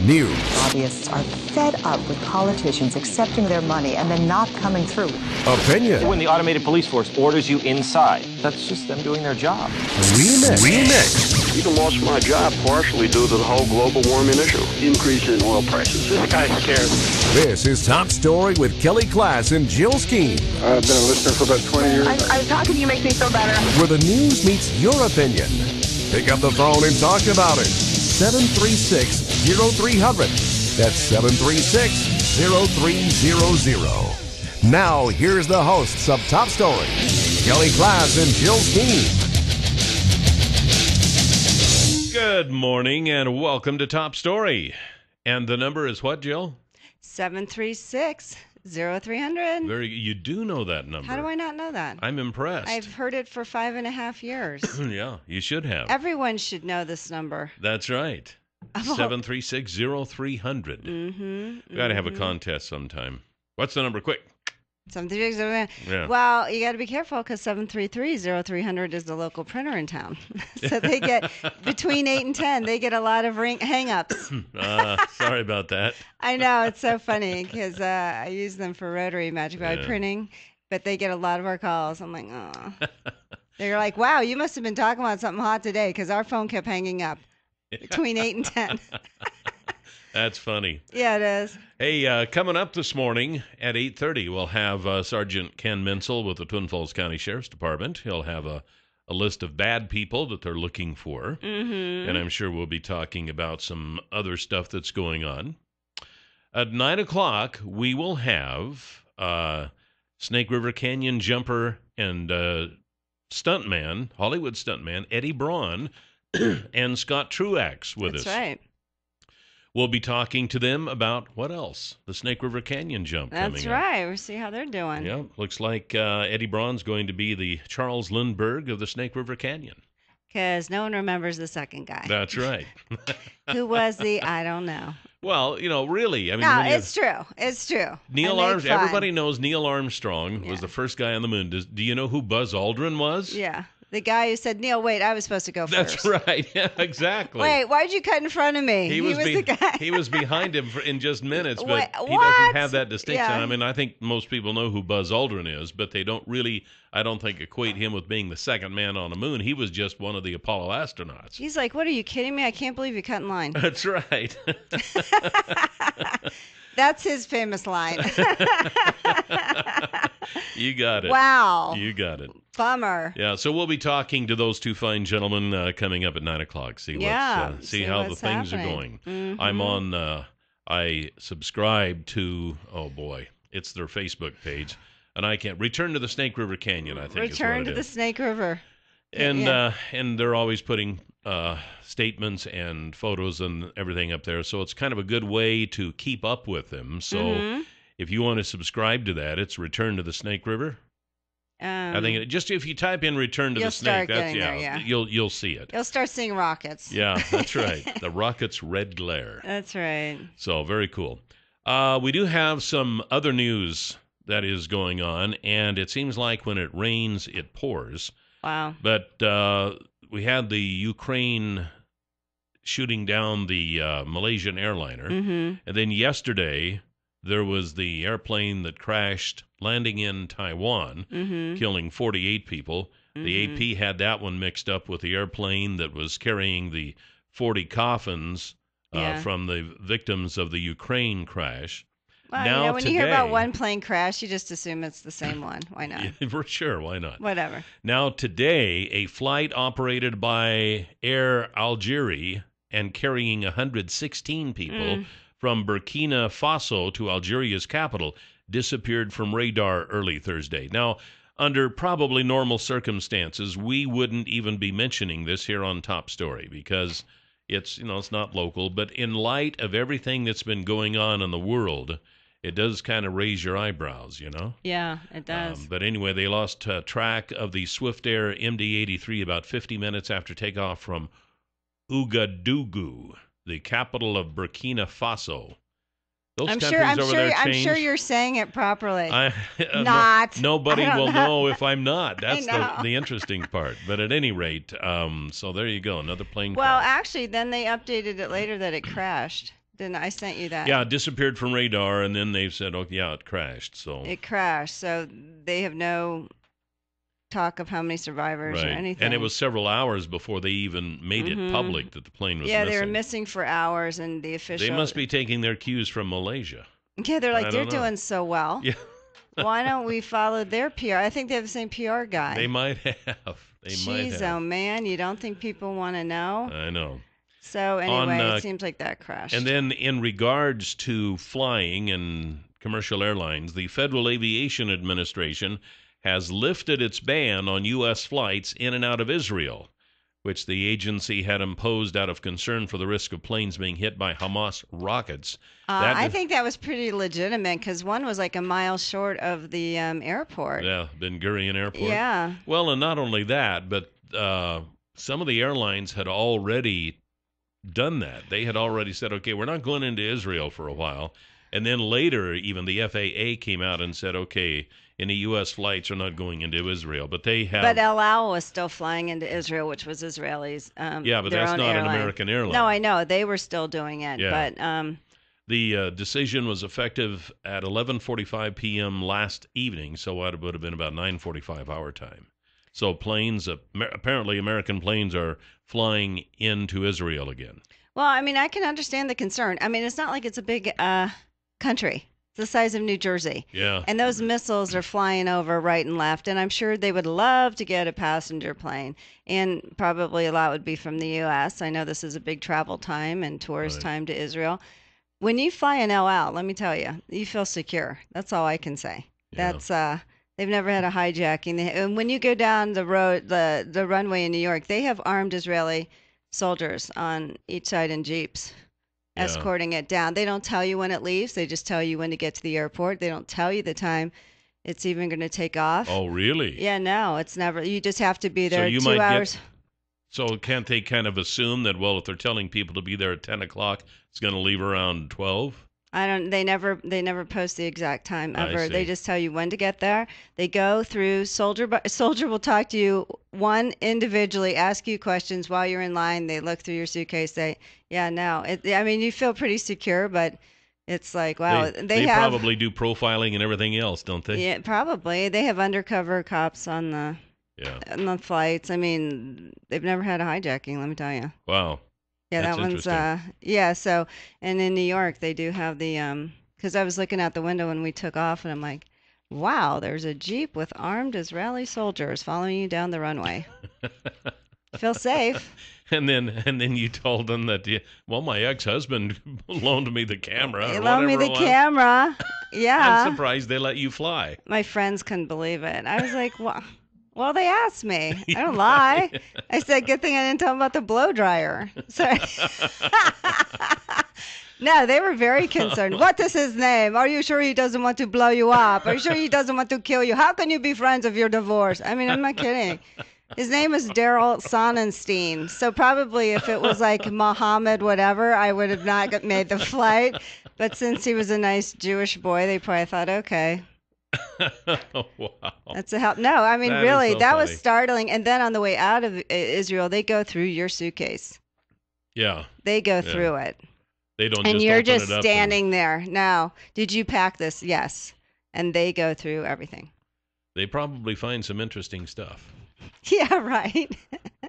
news, Lobbyists are fed up with politicians accepting their money and then not coming through. opinion, When the automated police force orders you inside, that's just them doing their job. remix. Even lost my job partially due to the whole global warming issue. Increase in oil prices. This guy's scared. This is Top Story with Kelly Klass and Jill Skeen, I've been a listener for about 20 years. How can you make me feel better? where the news meets your opinion. Pick up the phone and talk about it. 736-0300. That's 736-0300. Now, here's the hosts of Top Story, Kelly Klass and Jill Skeen. Good morning and welcome to Top Story. And the number is what, Jill? 736-0300. You do know that number. How do I not know that? I'm impressed. I've heard it for 5.5 years. Yeah, you should have. Everyone should know this number. That's right. 736-0300. We got to have a contest sometime. What's the number? Quick. 736-0300. Yeah. Well, you got to be careful because 733-0300 is the local printer in town. So they get, between 8 and 10, they get a lot of hang-ups. Sorry about that. I know, it's so funny because I use them for rotary Magic Valley printing, but they get a lot of our calls. I'm like, oh. They're like, wow, you must have been talking about something hot today because our phone kept hanging up between 8 and 10. That's funny. Yeah, it is. Hey, coming up this morning at 8:30, we'll have Sergeant Ken Mencl with the Twin Falls County Sheriff's Department. He'll have a list of bad people that they're looking for. And I'm sure we'll be talking about some other stuff that's going on. At 9 o'clock, we will have Snake River Canyon jumper and stuntman, Hollywood stuntman, Eddie Braun and Scott Truax with us. That's right. We'll be talking to them about what else? The Snake River Canyon jump coming up. That's right. We'll see how they're doing. Yeah, looks like Eddie Braun's going to be the Charles Lindbergh of the Snake River Canyon. Because no one remembers the second guy. That's right. Who was the, I don't know. Well, really. I mean, No, it's true. It's true. Neil Armstrong. Everybody knows Neil Armstrong was the first guy on the moon. Do you know who Buzz Aldrin was? Yeah. The guy who said, Neil, wait, I was supposed to go first. That's right. Yeah, exactly. Wait, why'd you cut in front of me? He was the guy. He was behind him in just minutes, but Wait, he what? doesn't have that distinction. Yeah. I mean, I think most people know who Buzz Aldrin is, but they don't really, I don't think, equate him with being the second man on the moon. He was just one of the Apollo astronauts. He's like, what, are you kidding me? I can't believe you cut in line. That's right. That's his famous line. You got it. Wow. You got it. Bummer. Yeah, so we'll be talking to those two fine gentlemen coming up at 9 o'clock. See how the things are going. I'm on, I subscribe to, oh boy, it's their Facebook page. And I can't, Return to the Snake River Canyon, I think is what Return to it the is. Snake River. And they're always putting statements and photos and everything up there. So it's kind of a good way to keep up with them. So if you want to subscribe to that, it's Return to the Snake River. I think just if you type in "Return to the Snake," you'll see it. You'll start seeing rockets. Yeah, that's right. The rocket's red glare. That's right. So very cool. We do have some other news that is going on, and it seems like when it rains, it pours. Wow. But we had the Ukraine shooting down the Malaysian airliner, and then yesterday there was the airplane that crashed, landing in Taiwan, killing 48 people. The AP had that one mixed up with the airplane that was carrying the 40 coffins from the victims of the Ukraine crash. Well, now, when you hear about one plane crash, you just assume it's the same one. Why not? For sure, why not? Whatever. Now, today, a flight operated by Air Algeria and carrying 116 people from Burkina Faso to Algeria's capital disappeared from radar early Thursday. Now, under probably normal circumstances, we wouldn't even be mentioning this here on Top Story because it's not local. But in light of everything that's been going on in the world, it does kind of raise your eyebrows, Yeah, it does. But anyway, they lost track of the Swift Air MD-83 about 50 minutes after takeoff from Ouagadougou, the capital of Burkina Faso. I'm sure you're saying it properly. Nobody will know if I'm not. That's the interesting part. But at any rate, so there you go, another plane crash. Well, actually, then they updated it later that it crashed. Didn't I sent you that? Yeah, it disappeared from radar, and then they've said, oh, yeah, it crashed. So It crashed, so they have no talk of how many survivors or right. anything. And it was several hours before they even made it public that the plane was missing. Yeah, they were missing for hours, and the official... They must be taking their cues from Malaysia. Yeah, they're like, they're doing so well. Yeah. Why don't we follow their PR? I think they have the same PR guy. They might have. Jeez, oh man, you don't think people want to know? I know. So anyway, it seems like that crashed. And then in regards to flying and commercial airlines, the Federal Aviation Administration has lifted its ban on U.S. flights in and out of Israel, which the agency had imposed out of concern for the risk of planes being hit by Hamas rockets. I think that was pretty legitimate because one was like a mile short of the airport. Yeah, Ben Gurion Airport. Yeah. Well, and not only that, but some of the airlines had already done that. They had already said, okay, we're not going into Israel for a while. And then later, even the FAA came out and said, okay, any U.S. flights are not going into Israel. But they have... But El Al was still flying into Israel, which was Israelis. Yeah, but that's not an American airline. No, I know. They were still doing it. Yeah. But the decision was effective at 11:45 p.m. last evening, so it would have been about 9:45 our time. So planes, apparently American planes are flying into Israel again. Well, I mean, I can understand the concern. I mean, it's not like it's a big country. It's the size of New Jersey. Yeah. And those missiles are flying over right and left, and I'm sure they would love to get a passenger plane, and probably a lot would be from the U.S. I know this is a big travel time and tourist time to Israel. When you fly in El Al, let me tell you, you feel secure. That's all I can say. Yeah. That's they've never had a hijacking. And when you go down the road, the runway in New York, they have armed Israeli soldiers on each side in jeeps escorting it down. They don't tell you when it leaves. They just tell you when to get to the airport. They don't tell you the time it's even going to take off. Oh, really? Yeah, no, it's never. You just have to be there so you 2 might hours. So can't they kind of assume that, well, if they're telling people to be there at 10 o'clock, it's going to leave around 12? They never post the exact time ever. They see. just tell you when to get there. They go through soldier will talk to you one individually, ask you questions while you're in line. They look through your suitcase, say, yeah, no. I mean, you feel pretty secure, but it's like, wow. They have, probably do profiling and everything else, don't they? Yeah, probably. They have undercover cops on the flights. I mean, they've never had a hijacking, let me tell you. Wow. Yeah, That's that one's so, and in New York they do have the because I was looking out the window when we took off and I'm like, wow, there's a Jeep with armed Israeli soldiers following you down the runway. Feel safe. And then you told them that, well, my ex-husband loaned me the camera. He or loaned me whatever the it was. camera. Yeah. I'm surprised they let you fly. My friends couldn't believe it. I was like, well, they asked me. I don't lie. I said, good thing I didn't tell them about the blow dryer. So, no, they were very concerned. What is his name? Are you sure he doesn't want to blow you up? Are you sure he doesn't want to kill you? How can you be friends if you're divorced? I mean, I'm not kidding. His name is Daryl Sonnenstein. So probably if it was like Muhammad whatever, I would have not made the flight. But since he was a nice Jewish boy, they probably thought, okay. Wow. That's a help. No, I mean, That really, is so that was funny. startling. And then on the way out of Israel, they go through your suitcase. Yeah. They go through it. They don't And just you're open just it up standing there. Now, did you pack this? Yes. And they go through everything. They probably find some interesting stuff. Yeah, right.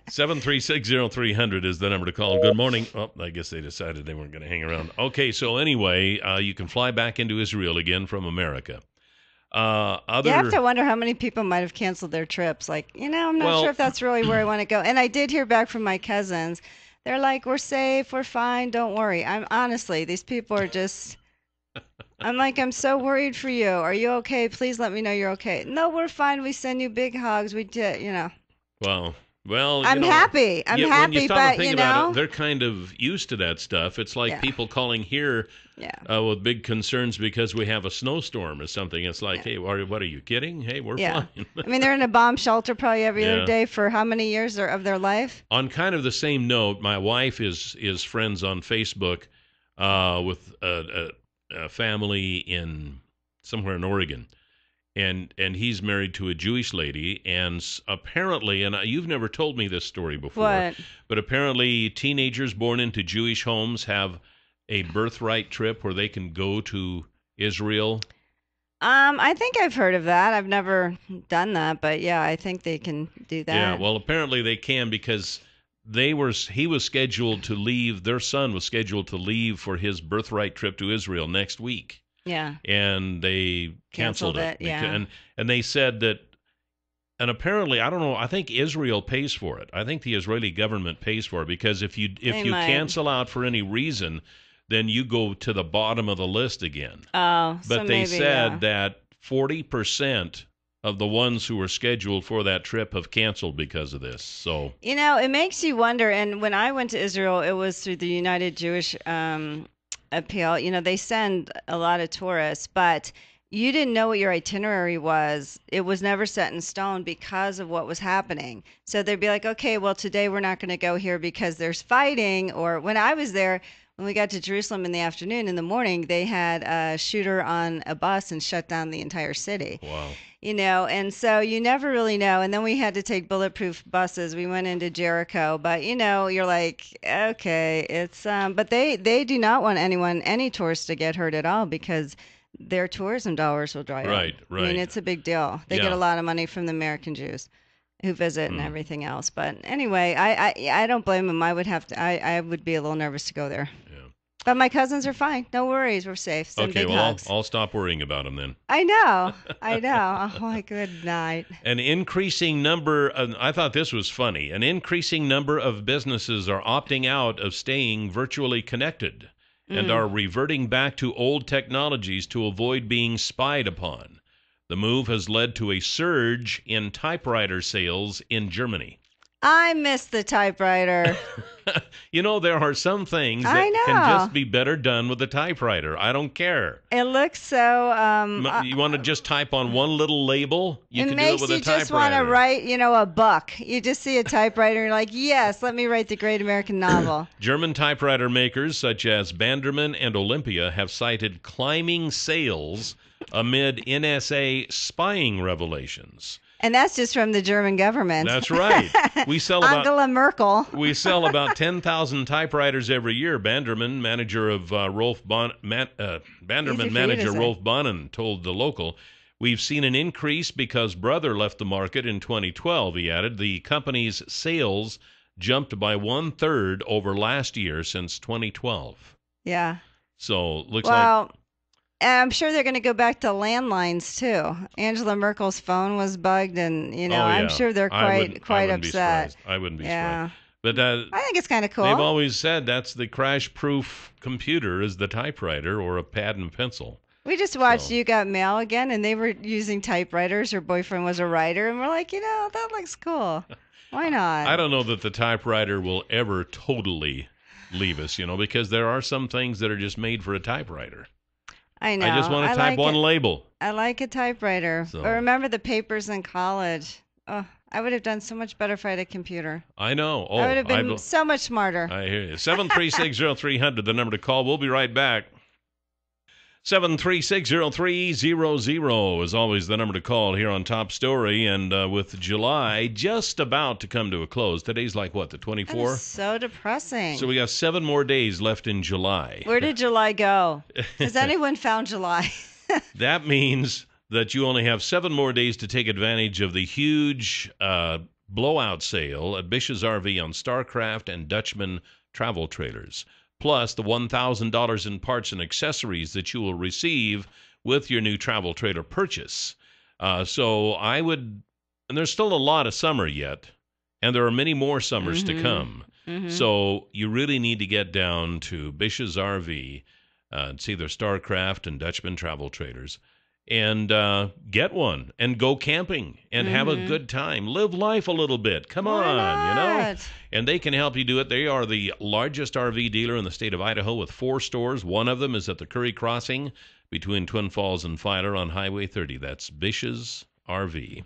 7360300 is the number to call. Good morning. Oh, I guess they decided they weren't going to hang around. Okay, so anyway, you can fly back into Israel again from America. You have to wonder how many people might have canceled their trips. Like, I'm not sure if that's really where I want to go. And I did hear back from my cousins. They're like, we're safe, we're fine, don't worry. Honestly, these people are just... I'm like, I'm so worried for you. Are you okay? Please let me know you're okay. No, we're fine. We send you big hugs. We did, Well, I'm happy. I'm happy, when you stop but and think about it, they're kind of used to that stuff. It's like people calling here with big concerns because we have a snowstorm or something. It's like, hey, what are you kidding? Hey, we're fine. I mean, they're in a bomb shelter probably every other day for how many years of their life? On kind of the same note, my wife is friends on Facebook with a family in somewhere in Oregon. And he's married to a Jewish lady, and apparently, and you've never told me this story before, What? but apparently teenagers born into Jewish homes have a birthright trip where they can go to Israel? I think I've heard of that. I've never done that, but yeah, I think they can do that. Yeah, well, apparently they can because he was scheduled to leave. Their son was scheduled to leave for his birthright trip to Israel next week. Yeah. And they canceled it. Yeah. And they said that, and apparently, I don't know, I think Israel pays for it. I think the Israeli government pays for it because if you cancel out for any reason, then you go to the bottom of the list again. Oh, but they said that 40% of the ones who were scheduled for that trip have canceled because of this. So it makes you wonder. And when I went to Israel, it was through the United Jewish Appeal. They send a lot of tourists, but you didn't know what your itinerary was. It was never set in stone because of what was happening. So they'd be like, okay, well, today we're not going to go here because there's fighting. Or when I was there, when we got to Jerusalem in the afternoon, in the morning, they had a shooter on a bus and shut down the entire city. Wow. And so you never really know. And then we had to take bulletproof buses. We went into Jericho, but you're like, okay, it's but they do not want any tourists to get hurt at all because their tourism dollars will dry up. Right. I mean, it's a big deal. They get a lot of money from the American Jews who visit and everything else. But anyway, I don't blame them. I would be a little nervous to go there. Yeah. But my cousins are fine. No worries. We're safe. Send big hugs. I'll stop worrying about them then. I know. Oh, my good night. An increasing number, I thought this was funny, an increasing number of businesses are opting out of staying virtually connected and are reverting back to old technologies to avoid being spied upon. The move has led to a surge in typewriter sales in Germany. I miss the typewriter. There are some things that can just be better done with a typewriter. I don't care. It looks so... you want to just type on one little label? You can do it with a typewriter. It makes you just want to write, a book. You just see a typewriter and you're like, yes, let me write the great American novel. German typewriter makers such as Banderman and Olympia have cited climbing sales amid NSA spying revelations. And that's just from the German government. That's right. We sell Angela Merkel. We sell about 10,000 typewriters every year. Banderman manager Rolf Bonnen told the local, "We've seen an increase because Brother left the market in 2012." He added, "The company's sales jumped by 1/3 over last year since 2012." Yeah. So looks like. I'm sure they're going to go back to landlines too. Angela Merkel's phone was bugged, and I'm sure they're quite upset. I wouldn't be surprised. But I think it's kind of cool. They've always said that's the crash-proof computer is the typewriter or a pad and pencil. We just watched You Got Mail again, and they were using typewriters. Her boyfriend was a writer, and we're like, that looks cool. Why not? I don't know that the typewriter will ever totally leave us, because there are some things that are just made for a typewriter. I know. I just want to type one label. I like a typewriter. So. But remember the papers in college. Oh, I would have done so much better if I had a computer. I know. I would have been so much smarter. I hear you. 7360300, the number to call. We'll be right back. 7360300 is always the number to call here on Top Story. And with July just about to come to a close, today's like what, the 24th? That is so depressing. So we got 7 more days left in July. Where did July go? Has anyone found July? That means that you only have 7 more days to take advantage of the huge blowout sale at Bish's RV on Starcraft and Dutchman travel trailers. Plus the $1,000 in parts and accessories that you will receive with your new travel trailer purchase. So I would, and there's still a lot of summer yet, and there are many more summers to come. Mm-hmm. So you really need to get down to Bish's RV, and see their Starcraft and Dutchman travel trailers, and get one and go camping and have a good time. Live life a little bit. Come on, And they can help you do it. They are the largest RV dealer in the state of Idaho with 4 stores. One of them is at the Curry Crossing between Twin Falls and Filer on Highway 30. That's Bish's RV.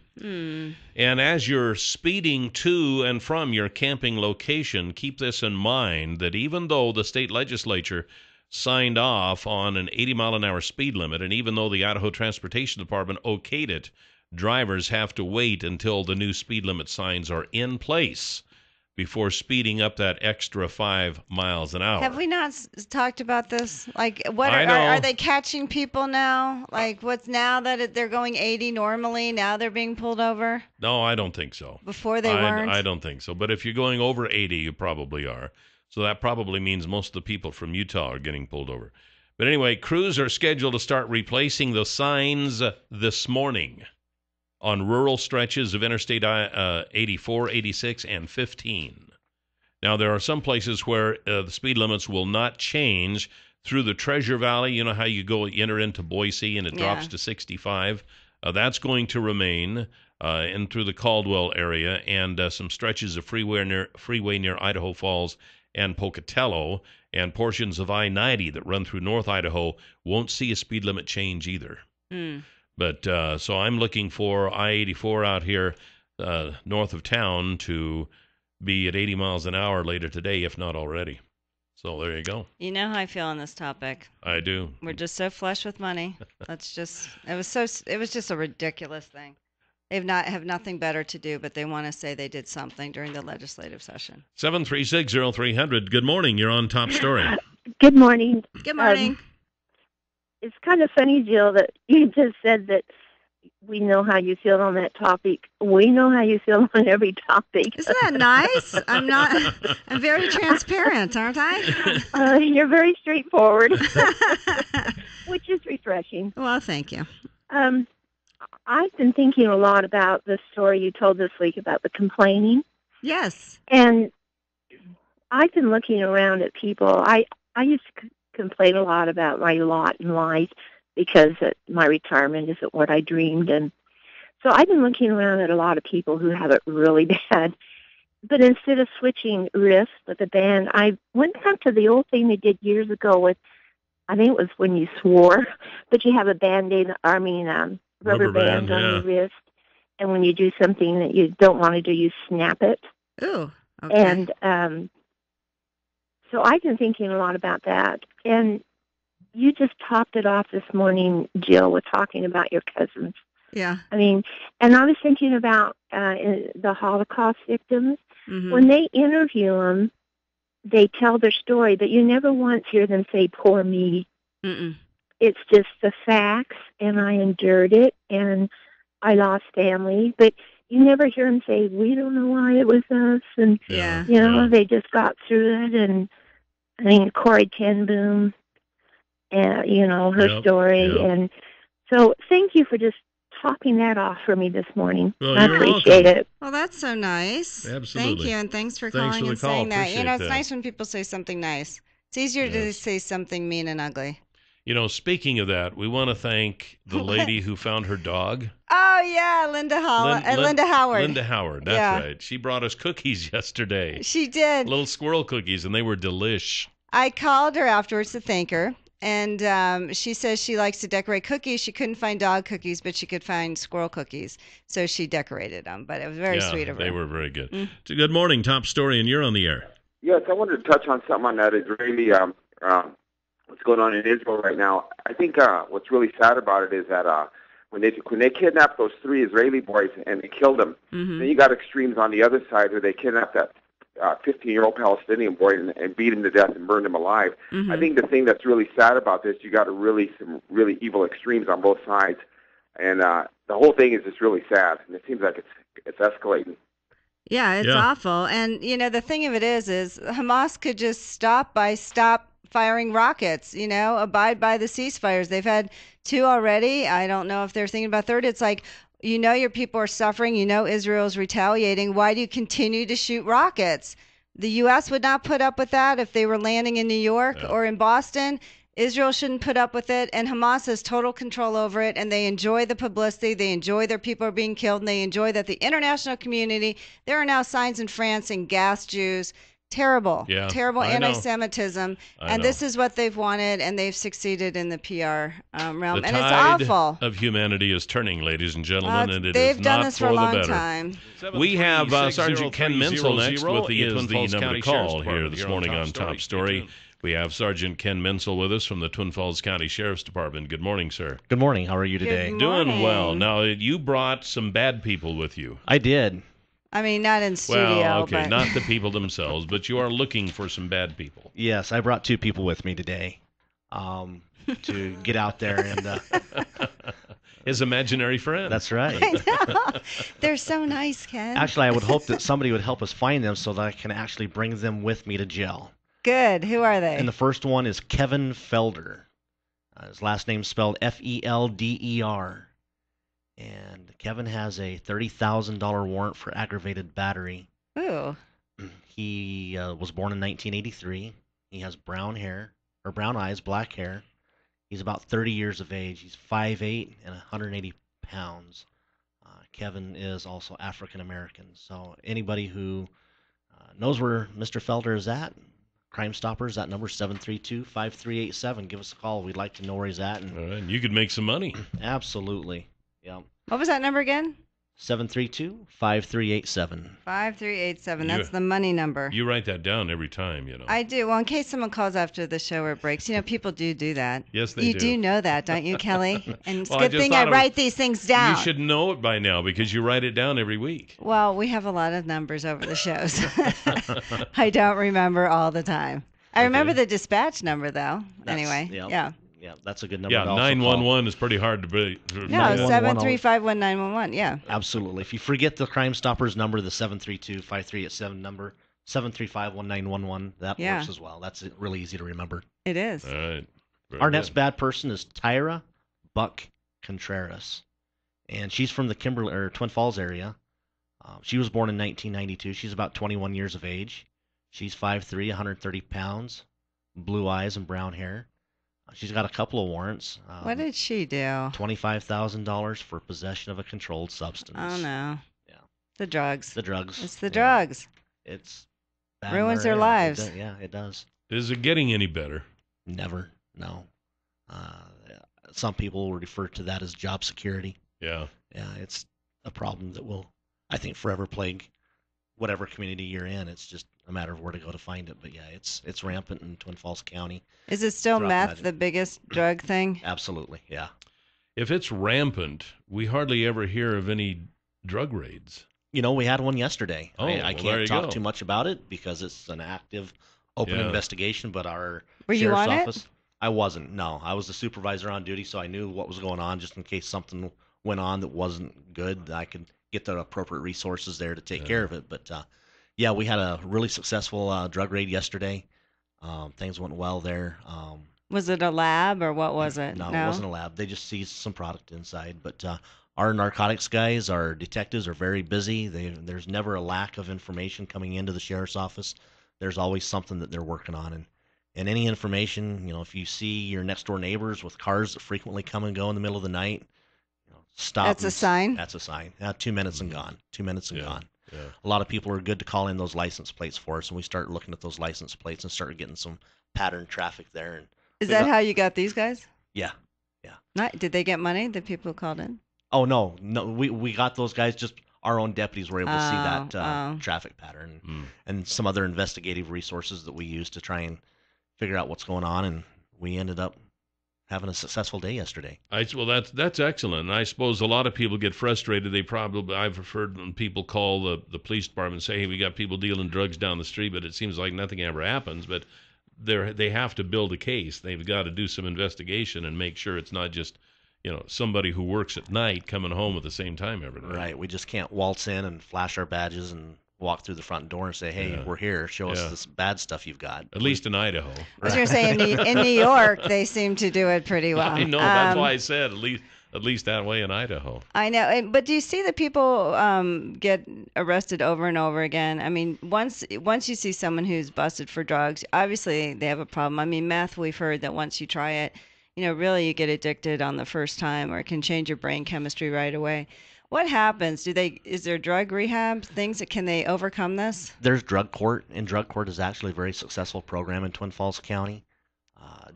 And as you're speeding to and from your camping location, keep this in mind that even though the state legislature signed off on an 80-mile-an-hour speed limit, and even though the Idaho Transportation Department okayed it, drivers have to wait until the new speed limit signs are in place before speeding up that extra 5 miles an hour. Have we not talked about this? Like, what I know. are they catching people now? Like, what's now that they're going 80 normally? Now they're being pulled over? No, I don't think so. Before they weren't? I don't think so. But if you're going over 80, you probably are. So that probably means most of the people from Utah are getting pulled over. But anyway, crews are scheduled to start replacing the signs this morning on rural stretches of Interstate 84, 86, and 15. Now, there are some places where the speed limits will not change through the Treasure Valley. You know how you enter into Boise and it drops to 65? That's going to remain in through the Caldwell area, and some stretches of freeway near Idaho Falls and Pocatello, and portions of I-90 that run through North Idaho won't see a speed limit change either. But so I'm looking for I-84 out here north of town to be at 80 miles an hour later today, if not already. So there you go. You know how I feel on this topic. I do. We're just so flush with money. It was just a ridiculous thing. They have nothing better to do, but they want to say they did something during the legislative session. 7360300. Good morning. You're on Top Story. Good morning. Good morning. It's kind of funny, Jill, that you just said that we know how you feel on that topic. We know how you feel on every topic. Isn't that nice? I'm very transparent, aren't I? You're very straightforward, which is refreshing. Well, thank you. I've been thinking a lot about the story you told this week about the complaining. Yes. And I've been looking around at people. I used to complain a lot about my lot in life because my retirement isn't what I dreamed. And so I've been looking around at a lot of people who have it really bad. But instead of switching riffs with the band, I went back to the old thing they did years ago with, I think it was when you swore, but you have a Band-Aid, rubber band on your wrist, and when you do something that you don't want to do, you snap it. Ooh, okay. And so I've been thinking a lot about that. And you just topped it off this morning, Jill, with talking about your cousins. Yeah. I mean, and I was thinking about the Holocaust victims. Mm-hmm. When they interview them, they tell their story, but you never once hear them say, poor me. Mm-mm. It's just the facts, and I endured it, and I lost family. But you never hear them say, we don't know why it was us. And, they just got through it. And, I mean, Corrie ten Boom, her story. Yep. And so thank you for just topping that off for me this morning. Well, I appreciate it. Well, that's so nice. Absolutely. Thank you, and thanks for Thanks calling for the and call. saying that. Appreciate It's that. nice when people say something nice. It's easier to say something mean and ugly. Speaking of that, we want to thank the lady who found her dog. Oh, yeah, Linda Howard. Linda Howard, that's right. She brought us cookies yesterday. She did. Little squirrel cookies, and they were delish. I called her afterwards to thank her, and she says she likes to decorate cookies. She couldn't find dog cookies, but she could find squirrel cookies, so she decorated them. But it was very sweet of her. They were very good. So good morning, Top Story, and you're on the air. Yes, I wanted to touch on something on that Israeli, what's going on in Israel right now. I think what's really sad about it is that when they kidnapped those 3 Israeli boys and they killed them, then you got extremes on the other side where they kidnapped that 15-year-old Palestinian boy and beat him to death and burned him alive. I think the thing that's really sad about this, you got some really evil extremes on both sides, and the whole thing is just really sad, and it seems like it's escalating. Yeah, it's awful. And, the thing of it is Hamas could just stop firing rockets, abide by the ceasefires. They've had 2 already. I don't know if they're thinking about 3rd. It's like, your people are suffering. Israel's retaliating. Why do you continue to shoot rockets? The U.S. would not put up with that if they were landing in New York or in Boston. Israel shouldn't put up with it, and Hamas has total control over it, and they enjoy the publicity. They enjoy their people are being killed, and they enjoy that the international community, there are now signs in France and gas Jews. Terrible anti-Semitism, and this is what they've wanted, and they've succeeded in the PR realm, and it's awful. The tide of humanity is turning, ladies and gentlemen, and they've is done not this for for a long the better. time. We have Sergeant Ken Mencl next with the Twin Falls County call here this morning on Top Story. We have Sergeant Ken Mencl with us from the Twin Falls County Sheriff's Department. Good morning, sir. Good morning. How are you today? Good Doing morning. well. Now, you brought some bad people with you. I did. I mean, not in studio, Well, okay, but not the people themselves, but you are looking for some bad people. Yes, I brought 2 people with me today to get out there and. His imaginary friend. That's right. I know. They're so nice, Ken. Actually, I would hope that somebody would help us find them so that I can actually bring them with me to jail. Good. Who are they? And the first one is Kevin Felder. His last name's spelled Felder. And Kevin has a $30,000 warrant for aggravated battery. Ooh. He was born in 1983. He has brown hair, or brown eyes, black hair. He's about 30 years of age. He's 5'8" and 180 pounds. Kevin is also African American. So anybody who knows where Mr. Felder is at, Crime Stoppers, that number 732-5387. Give us a call. We'd like to know where he's at. And All right, you could make some money. absolutely. Yeah. What was that number again? 732-5387. 5387. That's the money number. You write that down every time, you know. I do. Well, in case someone calls after the show or breaks, people do that. Yes, they you do. You do know that, don't you, Kelly? And it's Well, a I good just thing thought I write these things down. You should know it by now because you write it down every week. Well, we have a lot of numbers over the shows. I don't remember all the time. I remember the dispatch number, though. Anyway, yeah. Yeah, that's a good number. Yeah, to also 911 is pretty hard to beat. No, 7351911. Yeah. Absolutely. If you forget the Crime Stoppers number, the 732-5387 number, 735-1911, that works as well. That's really easy to remember. It is. All right. Our next bad person is Tyra Buck Contreras, and she's from the Twin Falls area. She was born in 1992. She's about 21 years of age. She's 5'3", 130 pounds, blue eyes and brown hair. She's got a couple of warrants. What did she do? $25,000 for possession of a controlled substance. Oh, no. Yeah. The drugs. The drugs. It's the drugs. It's bad ruins their area. lives. It does. Is it getting any better? Never. No. Some people will refer to that as job security. Yeah. Yeah, it's a problem that will, I think, forever plague whatever community you're in. It's just a matter of where to go to find it. But yeah, it's rampant in Twin Falls County. Is it still meth, the biggest drug thing? Absolutely, yeah. If it's rampant, we hardly ever hear of any drug raids. We had one yesterday. Oh, I can't talk too much about it because it's an active, open investigation. But our sheriff's office, I wasn't. No, I was the supervisor on duty, so I knew what was going on just in case something went on that wasn't good. I could get the appropriate resources there to take care of it. But yeah, we had a really successful drug raid yesterday. Things went well there. Was it a lab or what was it? No, it wasn't a lab. They just seized some product inside. But our narcotics guys, our detectives are very busy. There's never a lack of information coming into the sheriff's office. There's always something that they're working on. And any information, if you see your next door neighbors with cars that frequently come and go in the middle of the night, stop. That's a sign? That's a sign. 2 minutes and gone. 2 minutes and gone. Yeah. A lot of people are good to call in those license plates for us, and we start looking at those license plates and start getting some pattern traffic there. And is that how you got these guys? Yeah. Did they get money, the people who called in? Oh, no. We got those guys, just our own deputies were able to see that traffic pattern and some other investigative resources that we use to try and figure out what's going on, and we ended up having a successful day yesterday. Well, that's excellent. And I suppose a lot of people get frustrated. I've heard when people call the police department and say, "Hey, we got people dealing drugs down the street," but it seems like nothing ever happens. But they have to build a case. They've got to do some investigation and make sure it's not just somebody who works at night coming home at the same time every night. Right. We just can't waltz in and flash our badges and walk through the front door and say, "Hey, we're here. Show us this bad stuff you've got." At least in Idaho. I was going to say in New York, they seem to do it pretty well. I know. That's why I said at least that way in Idaho. I know. But do you see that people get arrested over and over again? I mean, once you see someone who's busted for drugs, obviously they have a problem. I mean, meth, we've heard that once you try it, really you get addicted on the first time, or it can change your brain chemistry right away. What happens? Is there drug rehab things can they overcome this? There's drug court, and drug court is actually a very successful program in Twin Falls County.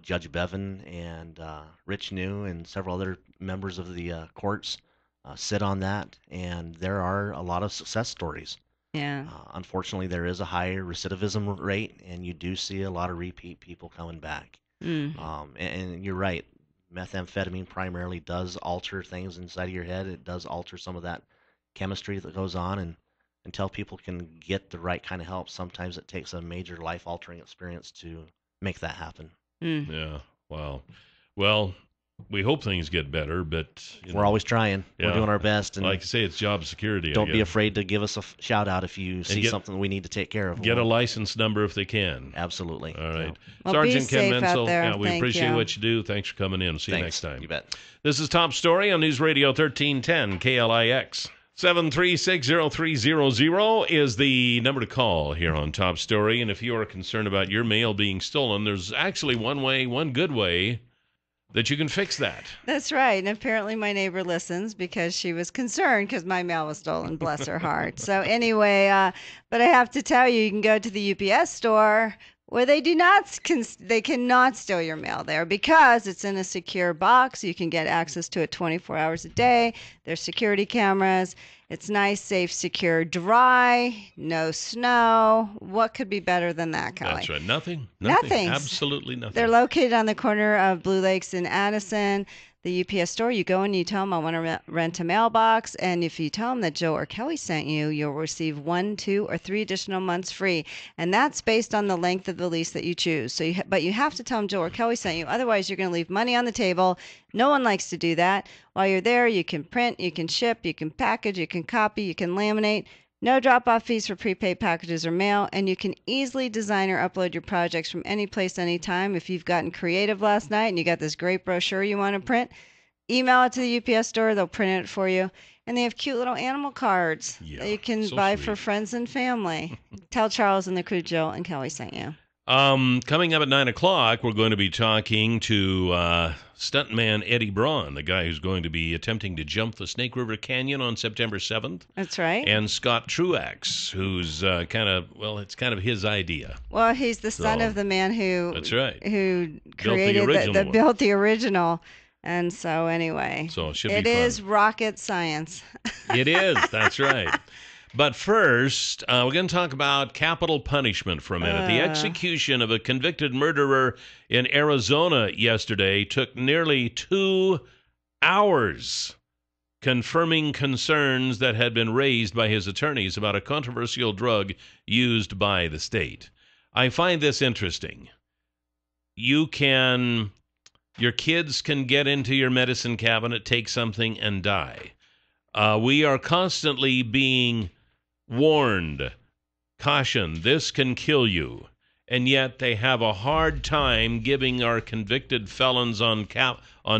Judge Bevan and Rich New and several other members of the courts sit on that, and there are a lot of success stories. Yeah. Unfortunately, there is a higher recidivism rate, and you do see a lot of repeat people coming back. And you're right. Methamphetamine primarily does alter things inside of your head. It does alter some of that chemistry that goes on, and until people can get the right kind of help, sometimes it takes a major life-altering experience to make that happen. Yeah. Wow. Well, we hope things get better, but We're always trying. We're doing our best. And like I say, it's job security. don't be afraid to give us a shout-out if you see something we need to take care of. Get a license number if they can. Absolutely. All right. Well, Sergeant be Ken safe out Mencl, there. we Thank appreciate you. what you do. Thanks for coming in. See you Thanks. next time. You bet. This is Top Story on News Radio 1310 KLIX. 7360300 is the number to call here on Top Story. And if you are concerned about your mail being stolen, there's actually one good way that you can fix that. That's right. And apparently my neighbor listens because she was concerned because my mail was stolen, bless her heart. So anyway, but I have to tell you, you can go to the UPS store where they cannot steal your mail there because it's in a secure box. You can get access to it 24 hours a day. There's security cameras. It's nice, safe, secure, dry, no snow. What could be better than that, Kelly? That's right. Nothing. Absolutely nothing. They're located on the corner of Blue Lakes and Addison. The UPS store, you go and you tell them, I want to rent a mailbox. And if you tell them that Joe or Kelly sent you, you'll receive 1, 2, or 3 additional months free. And that's based on the length of the lease that you choose. So, but you have to tell them Joe or Kelly sent you. Otherwise, you're going to leave money on the table. No one likes to do that. While you're there, you can print, you can ship, you can package, you can copy, you can laminate. No drop-off fees for prepaid packages or mail, and you can easily design or upload your projects from any place, anytime. If you've gotten creative last night and you got this great brochure you want to print, email it to the UPS store. They'll print it for you. And they have cute little animal cards that you can buy for friends and family. Tell Charles and the crew Jill and Kelly sent you. Coming up at 9 o'clock, we're going to be talking to stuntman Eddie Braun, the guy who's going to be attempting to jump the Snake River Canyon on September 7th. That's right. And Scott Truax, who's it's kind of his idea. Well, he's the son of the man who that's right. who created built the original. And so anyway, so it should be fun. It is rocket science. It is. That's right. But first, we're going to talk about capital punishment for a minute. The execution of a convicted murderer in Arizona yesterday took nearly 2 hours, confirming concerns that had been raised by his attorneys about a controversial drug used by the state. I find this interesting. Your kids can get into your medicine cabinet, take something, and die. We are constantly being warned, cautioned, this can kill you. And yet they have a hard time giving our convicted felons on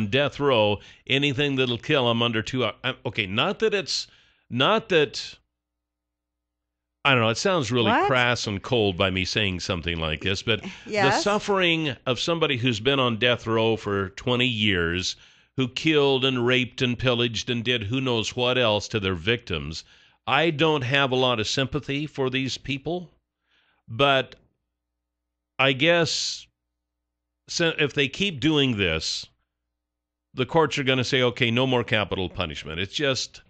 death row anything that'll kill them under 2 hours. Okay, not that, I don't know, it sounds really crass and cold by me saying something like this, but the suffering of somebody who's been on death row for 20 years, who killed and raped and pillaged and did who knows what else to their victims, I don't have a lot of sympathy for these people, but I guess if they keep doing this, the courts are going to say, okay, no more capital punishment. It's just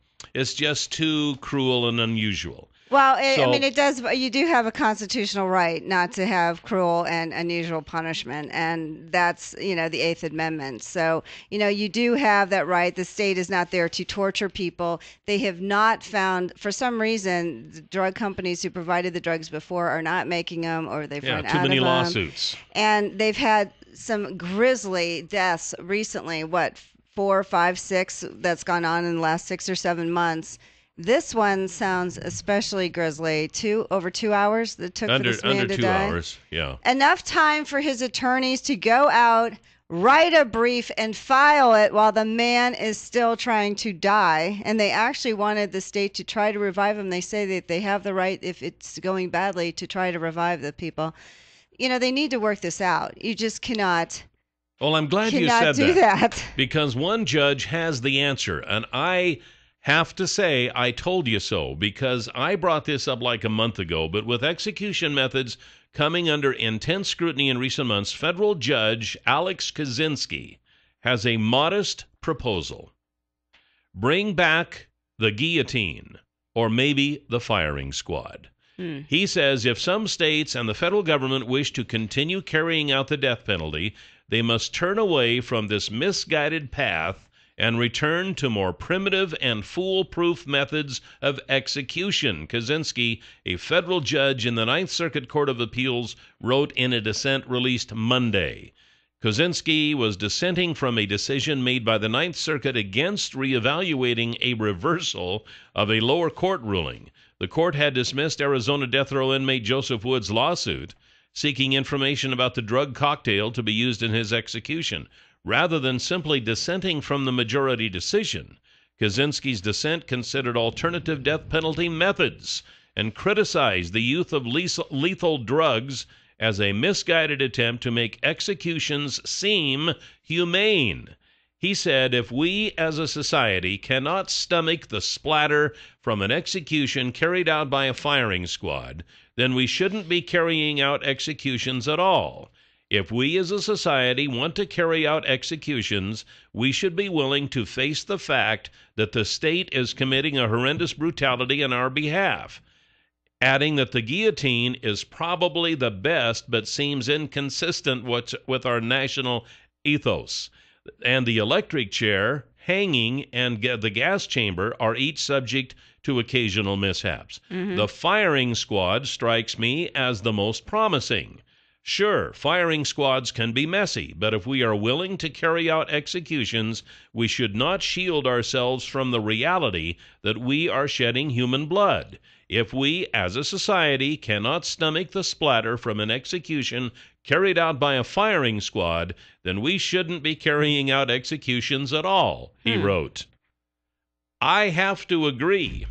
too cruel and unusual. Well, it does. You do have a constitutional right not to have cruel and unusual punishment, and that's, the 8th Amendment. So, you do have that right. The state is not there to torture people. They have not found, for some reason, the drug companies who provided the drugs before are not making them, or they've run out of them. Too many lawsuits. And they've had some grisly deaths recently. 4, 5, 6 that's gone on in the last 6 or 7 months. This one sounds especially grisly. Over 2 hours that took for this man to die. Under 2 hours, yeah. Enough time for his attorneys to go out, write a brief, and file it while the man is still trying to die. And they actually wanted the state to try to revive him. They say that they have the right, if it's going badly, to try to revive the people. They need to work this out. You just cannot. Well, I'm glad you said that. Because one judge has the answer, and I have to say I told you so, because I brought this up like a month ago, but with execution methods coming under intense scrutiny in recent months, federal judge Alex Kaczynski has a modest proposal. Bring back the guillotine, or maybe the firing squad. He says if some states and the federal government wish to continue carrying out the death penalty, they must turn away from this misguided path and return to more primitive and foolproof methods of execution, Kaczynski, a federal judge in the Ninth Circuit Court of Appeals, wrote in a dissent released Monday. Kaczynski was dissenting from a decision made by the Ninth Circuit against reevaluating a reversal of a lower court ruling. The court had dismissed Arizona death row inmate Joseph Wood's lawsuit seeking information about the drug cocktail to be used in his execution. Rather than simply dissenting from the majority decision, Kaczynski's dissent considered alternative death penalty methods and criticized the use of lethal drugs as a misguided attempt to make executions seem humane. He said, if we as a society cannot stomach the splatter from an execution carried out by a firing squad, then we shouldn't be carrying out executions at all. If we as a society want to carry out executions, we should be willing to face the fact that the state is committing a horrendous brutality on our behalf, adding that the guillotine is probably the best but seems inconsistent with our national ethos. And the electric chair, hanging, and the gas chamber are each subject to occasional mishaps. The firing squad strikes me as the most promising. Sure, firing squads can be messy, but if we are willing to carry out executions, we should not shield ourselves from the reality that we are shedding human blood. If we, as a society, cannot stomach the splatter from an execution carried out by a firing squad, then we shouldn't be carrying out executions at all, he wrote. I have to agree.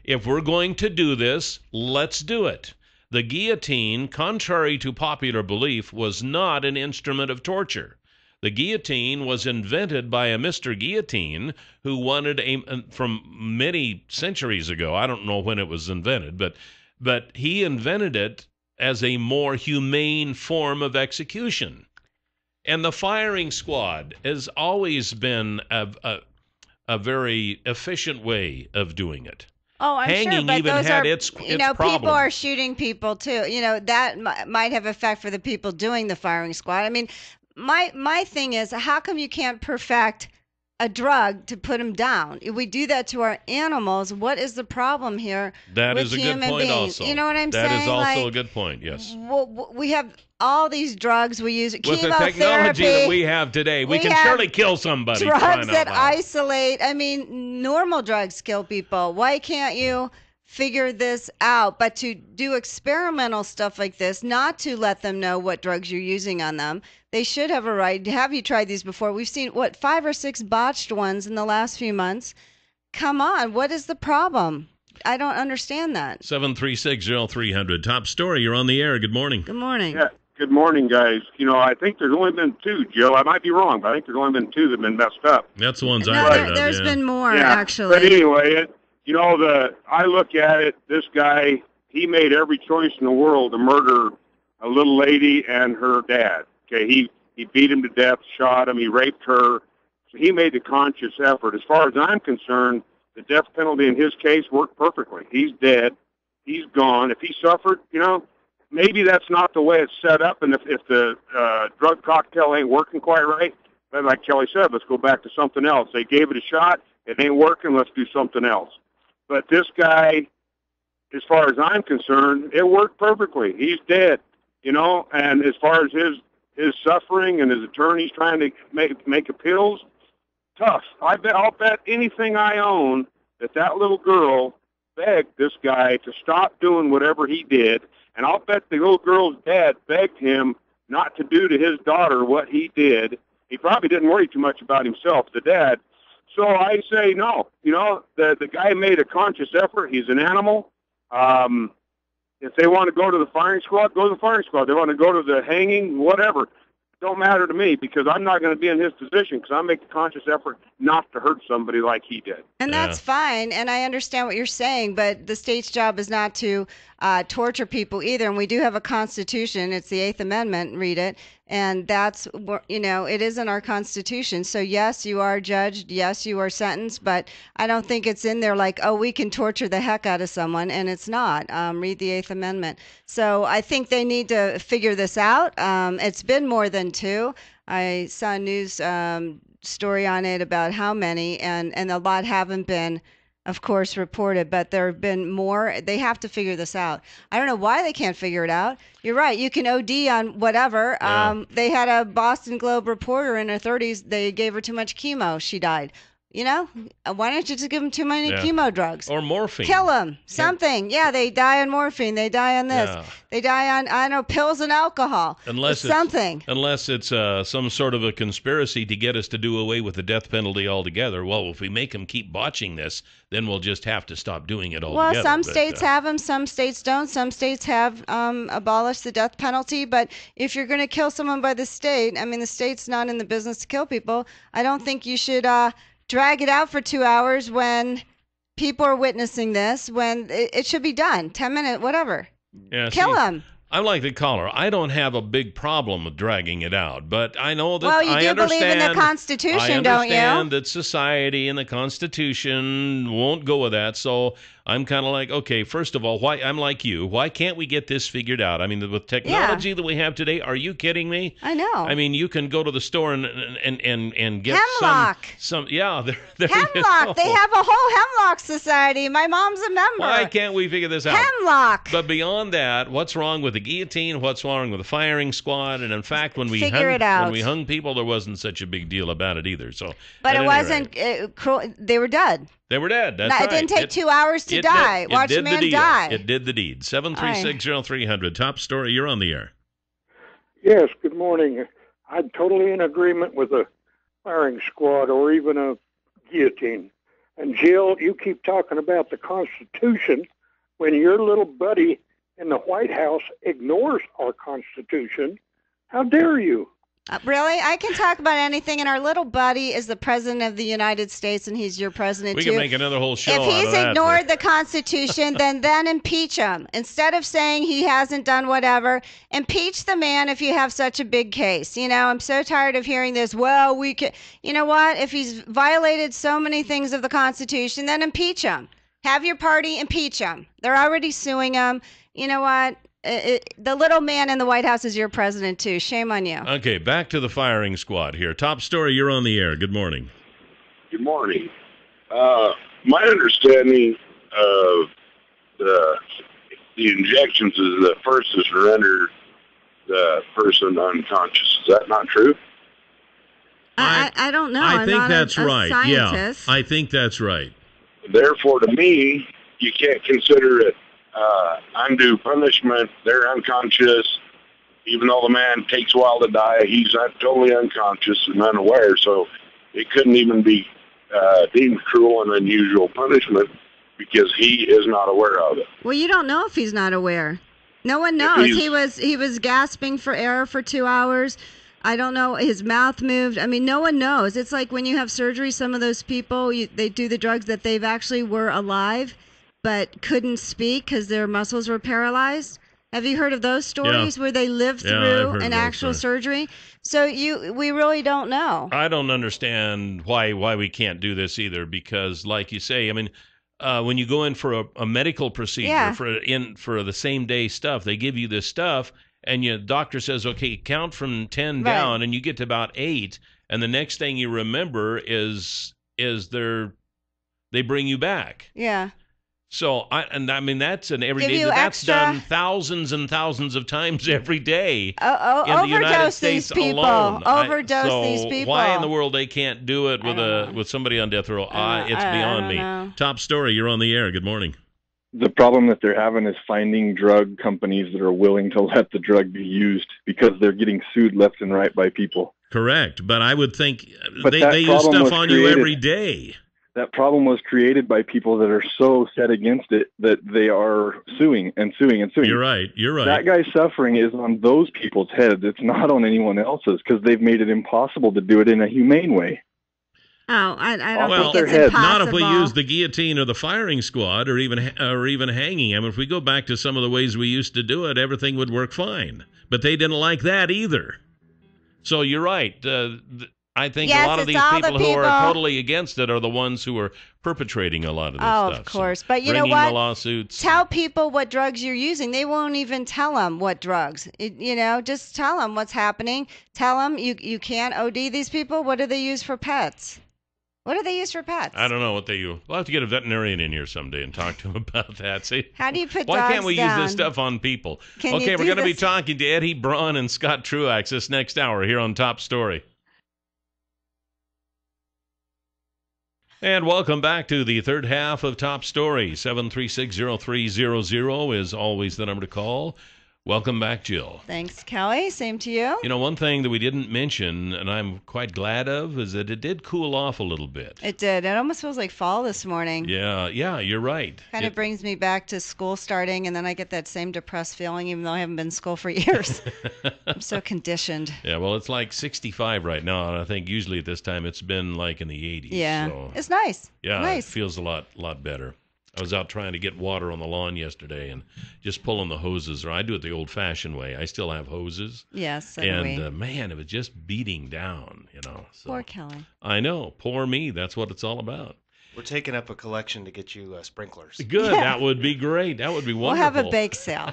If we're going to do this, let's do it. The guillotine, contrary to popular belief, was not an instrument of torture. The guillotine was invented by a Mr. Guillotine who wanted from many centuries ago. I don't know when it was invented, but he invented it as a more humane form of execution. And the firing squad has always been a very efficient way of doing it. Oh, I'm Hanging sure, but even those had are, its people problem. are shooting people too. That might have effect for the people doing the firing squad. I mean, my thing is, how come you can't perfect a drug to put them down? If we do that to our animals, what is the problem here? That with is a good human point beings? also. You know what I'm saying? That is also Like, a good point, yes. We have all these drugs we use. With the Chemotherapy, technology that we have today, we can have surely kill somebody. drugs crying out that loud. isolate. I mean, normal drugs kill people. Why can't you figure this out? But to do experimental stuff like this, not to let them know what drugs you're using on them, they should have a right. Have you tried these before? We've seen, 5 or 6 botched ones in the last few months. Come on, what is the problem? I don't understand that. 736-0300. Top story, you're on the air. Good morning. Good morning. Yeah. Good morning, guys. I think there's only been 2, Jill. I might be wrong, but I think there's only been 2 that have been messed up. That's the ones No, I read of, there's yeah. been more, Yeah, actually. But anyway, I look at it, this guy, he made every choice in the world to murder a little lady and her dad. Okay, he beat him to death, shot him, he raped her. So he made the conscious effort. As far as I'm concerned, the death penalty in his case worked perfectly. He's dead. He's gone. If he suffered, maybe that's not the way it's set up, and if the drug cocktail ain't working quite right, then like Kelly said, let's go back to something else. They gave it a shot. It ain't working. Let's do something else. But this guy, as far as I'm concerned, it worked perfectly. He's dead, and as far as his suffering and his attorneys trying to make appeals, tough. I'll bet anything I own that little girl begged this guy to stop doing whatever he did, and I'll bet the little girl's dad begged him not to do to his daughter what he did. He probably didn't worry too much about himself, the dad. So I say no. The guy made a conscious effort. He's an animal. If they want to go to the firing squad, go to the firing squad. They want to go to the hanging, whatever. Don't matter to me, because I'm not going to be in his position, because I make a conscious effort not to hurt somebody like he did. And that's fine, and I understand what you're saying, but the state's job is not to torture people either, and we do have a constitution. It's the 8th Amendment, read it, and that's, it is in our constitution. So yes, you are judged, yes, you are sentenced, but I don't think it's in there like, we can torture the heck out of someone, and it's not. Read the 8th Amendment. So I think they need to figure this out. It's been more than 2. I saw news story on it about how many, and a lot haven't been, of course, reported, but there have been more. They have to figure this out. I don't know why they can't figure it out. You're right. You can OD on whatever. Yeah. They had a Boston Globe reporter in her 30s. They gave her too much chemo. She died. You know, why don't you just give them too many chemo drugs? Or morphine. Kill them. Something. Yeah, they die on morphine. They die on this. Yeah. They die on, I don't know, pills and alcohol. Unless it's some sort of a conspiracy to get us to do away with the death penalty altogether. Well, if we make them keep botching this, then we'll just have to stop doing it altogether. Well, some states have them, some states don't. Some states have abolished the death penalty. But if you're going to kill someone by the state, I mean, the state's not in the business to kill people. I don't think you should drag it out for 2 hours when people are witnessing this, when it should be done. 10 minutes, whatever. Yeah, Kill them. I'm like the caller. I don't have a big problem with dragging it out, but I know that Well, you do believe in the Constitution, don't you? I understand that society and the Constitution won't go with that, so I'm kind of like, okay, first of all, I'm like you. Why can't we get this figured out? I mean, with technology that we have today, are you kidding me? I know. I mean, you can go to the store and get Hemlock. some there Hemlock. They have a whole Hemlock Society. My mom's a member. Why can't we figure this out? Hemlock. But beyond that, what's wrong with the guillotine? What's wrong with the firing squad? And in fact, when we hung people, there wasn't such a big deal about it either. So, but it wasn't cruel. They were dead. They were dead. That's right. It didn't take 2 hours to die. Watch a man die. It did the deed. 7360300. Top story. You're on the air. Yes, good morning. I'm totally in agreement with a firing squad or even a guillotine. And Jill, you keep talking about the Constitution when your little buddy in the White House ignores our Constitution. How dare you? Really? I can talk about anything, and our little buddy is the President of the United States, and he's your president, too. We can make another whole show If he's ignored the Constitution, then impeach him. Instead of saying he hasn't done whatever, impeach the man if you have such a big case. You know, I'm so tired of hearing this, well, we can... You know what? If he's violated so many things of the Constitution, then impeach him. Have your party impeach him. They're already suing him. You know what? The little man in the White House is your president, too. Shame on you. Okay, back to the firing squad here. Top story, you're on the air. Good morning. Good morning. My understanding of the injections is that first is to render the person unconscious. Is that not true? I don't know. I think not that's a right. Scientist. Yeah, I think that's right. Therefore, to me, you can't consider it undue punishment. They're unconscious. Even though the man takes a while to die, he's not totally unconscious and unaware, so it couldn't even be deemed cruel and unusual punishment because he is not aware of it. Well, you don't know if he's not aware. No one knows. He was gasping for air for 2 hours. I don't know. His mouth moved. I mean, no one knows. It's like when you have surgery, some of those people, they do the drugs that they've actually were alive but couldn't speak because their muscles were paralyzed. Have you heard of those stories where they lived through an actual surgery? So we really don't know. I don't understand why we can't do this either because, like you say, I mean, when you go in for a medical procedure for the same day stuff, they give you this stuff, and your doctor says, okay, count from 10 down, and you get to about 8, and the next thing you remember is they bring you back. Yeah. So, I mean, that's an everyday. That's done thousands and thousands of times every day in the United States alone. Overdose these people. Why in the world they can't do it with somebody on death row? It's beyond me. Top story. You're on the air. Good morning. The problem that they're having is finding drug companies that are willing to let the drug be used because they're getting sued left and right by people. Correct, but I would think they use stuff on you every day. That problem was created by people that are so set against it that they are suing and suing and suing. You're right. That guy's suffering is on those people's heads. It's not on anyone else's because they've made it impossible to do it in a humane way. Oh, I don't think it's impossible. Not if we use the guillotine or the firing squad or even hanging. I mean, if we go back to some of the ways we used to do it, everything would work fine. But they didn't like that either. So you're right. I think Yes, a lot of it's these all the people who are people. totally against it are the ones who are perpetrating a lot of this Oh, stuff. of course. So But you know bringing what? the lawsuits. Tell people what drugs you're using. They won't even tell them what drugs. Just tell them what's happening. Tell them you can't OD these people. What do they use for pets? What do they use for pets? I don't know what they use. We'll have to get a veterinarian in here someday and talk to him about that. See, How do you put why dogs can't we down? use this stuff on people? Can you Okay, we're do going to be this? talking to Eddie Braun and Scott Truax this next hour here on Top Story. And welcome back to the third half of Top Story. 736-0300 is always the number to call. Welcome back, Jill. Thanks, Kelly. Same to you. You know, one thing that we didn't mention, and I'm quite glad of, is that it did cool off a little bit. It did. It almost feels like fall this morning. Yeah, you're right. Kind of brings me back to school starting, and then I get that same depressed feeling, even though I haven't been in school for years. I'm so conditioned. Yeah, well, it's like 65 right now, and I think usually at this time it's been like in the 80s. Yeah, so, it's nice. yeah, nice. It feels a lot better. I was out trying to get water on the lawn yesterday and just pulling the hoses, or I do it the old-fashioned way. I still have hoses. Yes, so do and we. man, it was just beating down, So. Poor Kelly. I know, poor me. That's what it's all about. We're taking up a collection to get you sprinklers. Good, Yeah. That would be great. That would be We'll wonderful. have a bake sale.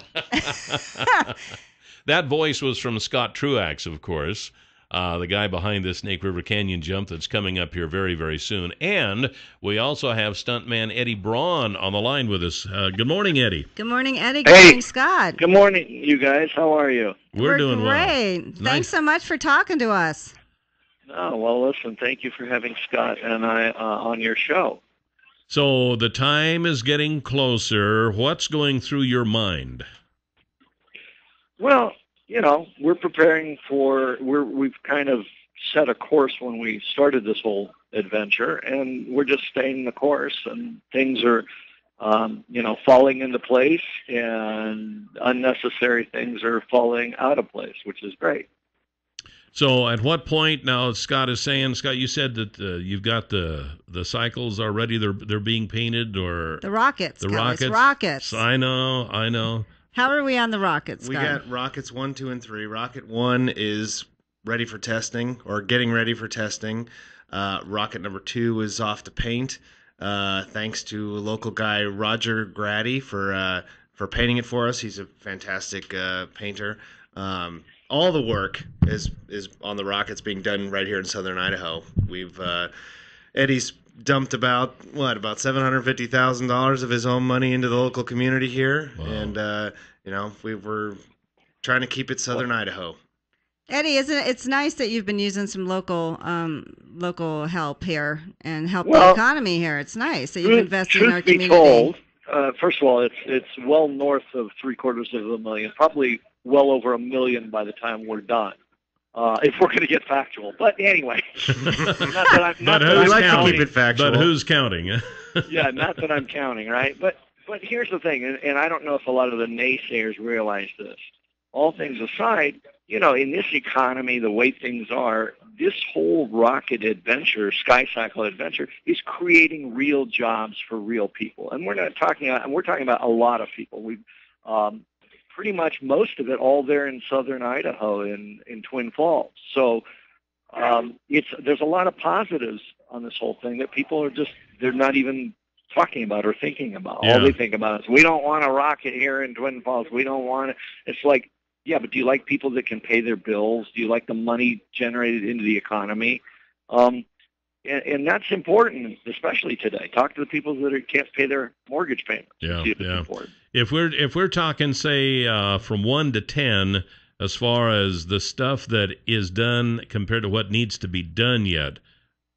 That voice was from Scott Truax, of course, the guy behind the Snake River Canyon jump that's coming up here very, very soon. And we also have stuntman Eddie Braun on the line with us. Good morning, Eddie. Good morning, Eddie. Good morning, Scott. Good morning, you guys. How are you? We're doing great. well. Thanks so much for talking to us. Oh, well, listen, thank you for having Scott and I on your show. So the time is getting closer. What's going through your mind? Well, we're preparing we've kind of set a course when we started this whole adventure, and we're just staying the course, and things are, falling into place, and unnecessary things are falling out of place, which is great. So at what point now, Scott, you said that you've got the cycles already, they're being painted, or The rockets. the Kelly. rockets? It's rockets. I know. How are we on the rockets, We Scott? got rockets 1, 2, and 3. Rocket 1 is ready for testing, or getting ready for testing. Rocket number 2 is off to paint. Thanks to local guy Roger Grady for painting it for us. He's a fantastic painter. All the work is on the rockets being done right here in southern Idaho. We've Eddie's dumped about $750,000 of his own money into the local community here. Wow. And we were trying to keep it southern Idaho. Eddie, it's nice that you've been using some local help here and help the Well, economy here. It's nice that you've invested in our Truth be community. told, first of all, it's well north of $750,000, probably well over $1 million by the time we're done. If we're going to get factual, but anyway, not to keep it factual. But who's counting? Yeah, not that I'm counting, right? But here's the thing, and I don't know if a lot of the naysayers realize this. All things aside, in this economy, the way things are, this whole rocket adventure, sky cycle adventure, is creating real jobs for real people, and we're talking about a lot of people. We've pretty much most of it all there in southern Idaho in Twin Falls. So there's a lot of positives on this whole thing that people they're not even talking about or thinking about. Yeah. All they think about is, we don't want a rocket here in Twin Falls. We don't want it. It's like, yeah, but do you like people that can pay their bills? Do you like the money generated into the economy? And that's important, especially today. Talk to the people that can't pay their mortgage payments. Yeah, See if it's yeah. important. If we're talking, say, from 1 to 10, as far as the stuff that is done compared to what needs to be done yet,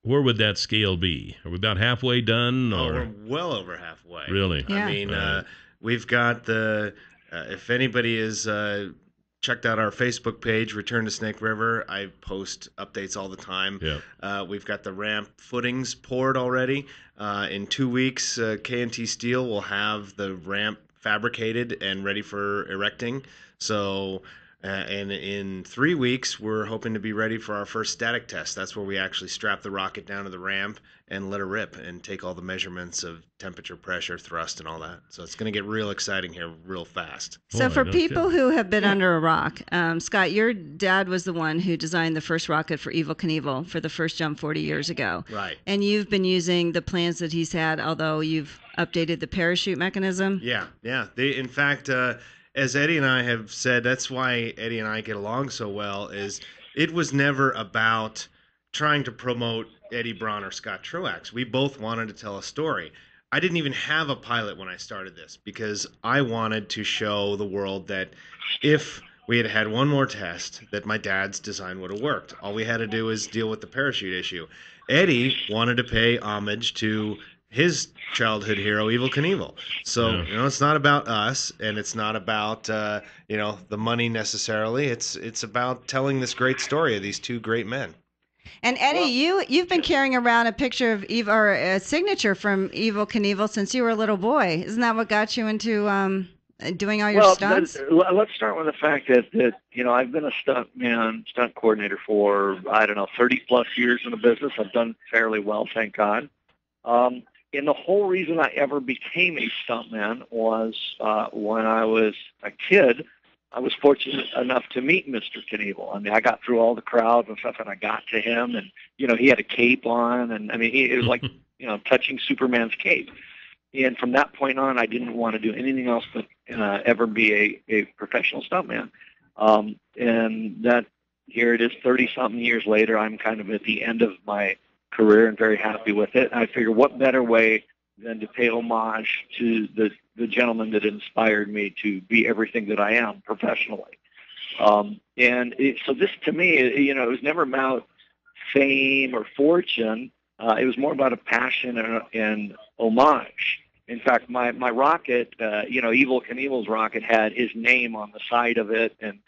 where would that scale be? Are we about halfway done? Or? We're well over halfway. Really? Yeah. I mean, we've got if anybody is checked out our Facebook page, Return to Snake River. I post updates all the time. Yeah. We've got the ramp footings poured already. In 2 weeks, K&T Steel will have the ramp fabricated and ready for erecting. So And in 3 weeks, we're hoping to be ready for our first static test. That's where we actually strap the rocket down to the ramp and let it rip and take all the measurements of temperature, pressure, thrust, and all that. So it's going to get real exciting here real fast. So for people who have been under a rock, Scott, your dad was the one who designed the first rocket for Evel Knievel for the first jump 40 years ago. Right. And you've been using the plans that he's had, although you've updated the parachute mechanism. Yeah. In fact, as Eddie and I have said, that's why Eddie and I get along so well, is it was never about trying to promote Eddie Braun or Scott Truax. We both wanted to tell a story. I didn't even have a pilot when I started this because I wanted to show the world that if we had had one more test, that my dad's design would have worked. All we had to do was deal with the parachute issue. Eddie wanted to pay homage to his childhood hero, Evel Knievel. So, it's not about us, and it's not about, the money necessarily. It's about telling this great story of these two great men. And Eddie, you've been carrying around a picture of or a signature from Evel Knievel since you were a little boy. Isn't that what got you into doing all your stunts? Let's start with the fact that I've been a stunt coordinator for 30+ years in the business. I've done fairly well, thank God. And the whole reason I ever became a stuntman was when I was a kid, I was fortunate enough to meet Mr. Knievel. I mean, I got through all the crowds and stuff, and I got to him, and, he had a cape on, and, it was like, touching Superman's cape. And from that point on, I didn't want to do anything else but ever be a professional stuntman. And that, here it is, 30-something years later, I'm kind of at the end of my career and very happy with it. I figure what better way than to pay homage to the gentleman that inspired me to be everything that I am professionally. So this, to me, it was never about fame or fortune. It was more about a passion and homage. In fact, my rocket, Evel Knievel's rocket had his name on the side of it, and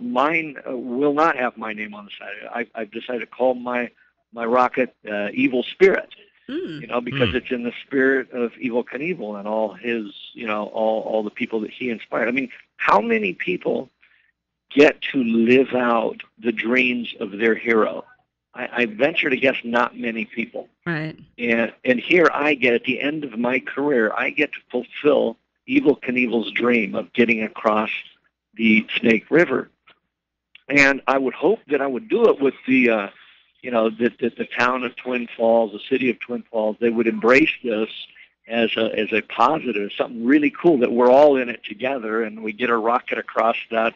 mine will not have my name on the side. I've decided to call my rocket Evil Spirit, because it's in the spirit of Evel Knievel and all his, all the people that he inspired. I mean, how many people get to live out the dreams of their hero? I venture to guess not many people. Right. And here I get, at the end of my career, I get to fulfill Evel Knievel's dream of getting across the Snake River. And I would hope that I would do it with the the town of Twin Falls, the city of Twin Falls, they would embrace this as a positive, something really cool, that we're all in it together, and we get a rocket across that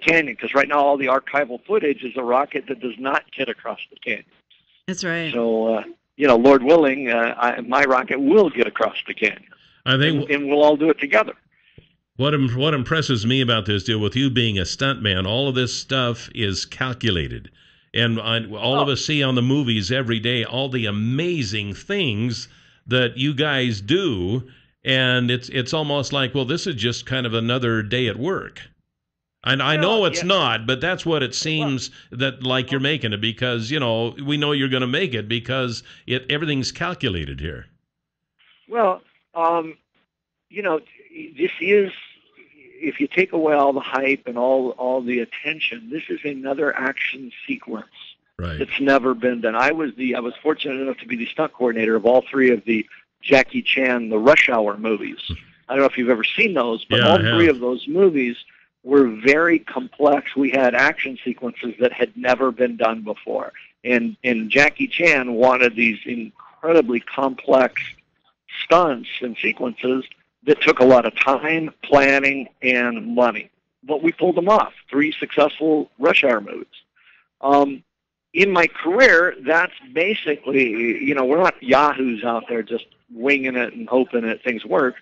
canyon. Because right now all the archival footage is a rocket that does not get across the canyon. That's right. So, Lord willing, my rocket will get across the canyon. I think, and we'll all do it together. What impresses me about this deal, with you being a stuntman, all of this stuff is calculated. And all of us see on the movies every day all the amazing things that you guys do, and it's almost like, well, this is just kind of another day at work. And I know it's not, but that's what it seems that like you're making it, because we know you're going to make it because everything's calculated here. Well, this is, if you take away all the hype and all the attention, this is another action sequence that's never been done. I was fortunate enough to be the stunt coordinator of all three of the Jackie Chan, the Rush Hour movies. I don't know if you've ever seen those, but all three of those movies were very complex. We had action sequences that had never been done before. And Jackie Chan wanted these incredibly complex stunts and sequences that took a lot of time, planning, and money. But we pulled them off. 3 successful Rush Hour movies. In my career, that's basically, we're not yahoos out there just winging it and hoping that things work.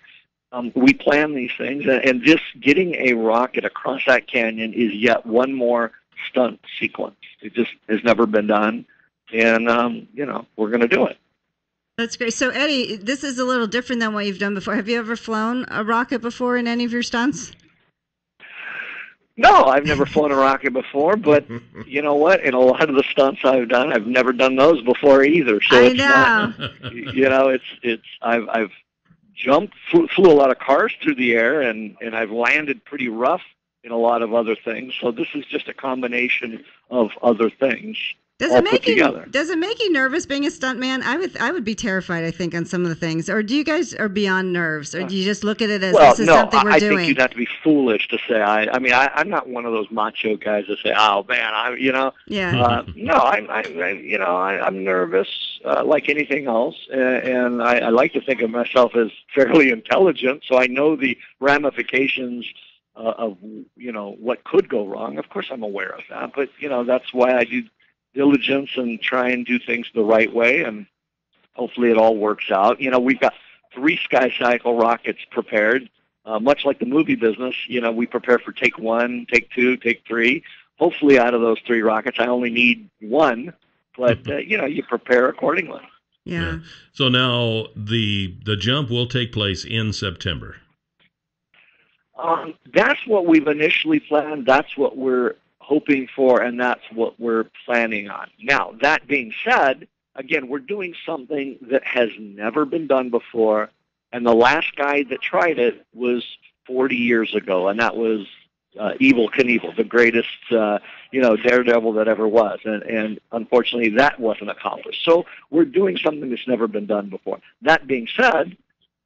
We plan these things, and just getting a rocket across that canyon is yet one more stunt sequence. It just has never been done, and, we're going to do it. That's great. So, Eddie, this is a little different than what you've done before. Have you ever flown a rocket before in any of your stunts? No, I've never flown a rocket before, but you know what? In a lot of the stunts I've done, I've never done those before either. So it's not, I've jumped, flew a lot of cars through the air, and I've landed pretty rough in a lot of other things. So this is just a combination of other things. Does it make you nervous being a stuntman? I would be terrified, I think, on some of the things. Or do you guys are beyond nerves? Or do you just look at it as this is something we're doing? I think you'd have to be foolish to say. I'm not one of those macho guys that say, "Oh man, Yeah. No, I'm nervous like anything else, and I like to think of myself as fairly intelligent, so I know the ramifications of what could go wrong. Of course, I'm aware of that, but that's why I do diligence and try and do things the right way, and hopefully it all works out. We've got 3 Sky Cycle rockets prepared, much like the movie business. We prepare for take 1, take 2, take 3. Hopefully out of those 3 rockets, I only need 1, but you prepare accordingly. Yeah. So now the jump will take place in September. That's what we've initially planned. That's what we're hoping for, and that's what we're planning on. Now, that being said, again, we're doing something that has never been done before, and the last guy that tried it was 40 years ago, and that was Evel Knievel, the greatest, daredevil that ever was, and unfortunately that wasn't accomplished. So we're doing something that's never been done before. That being said,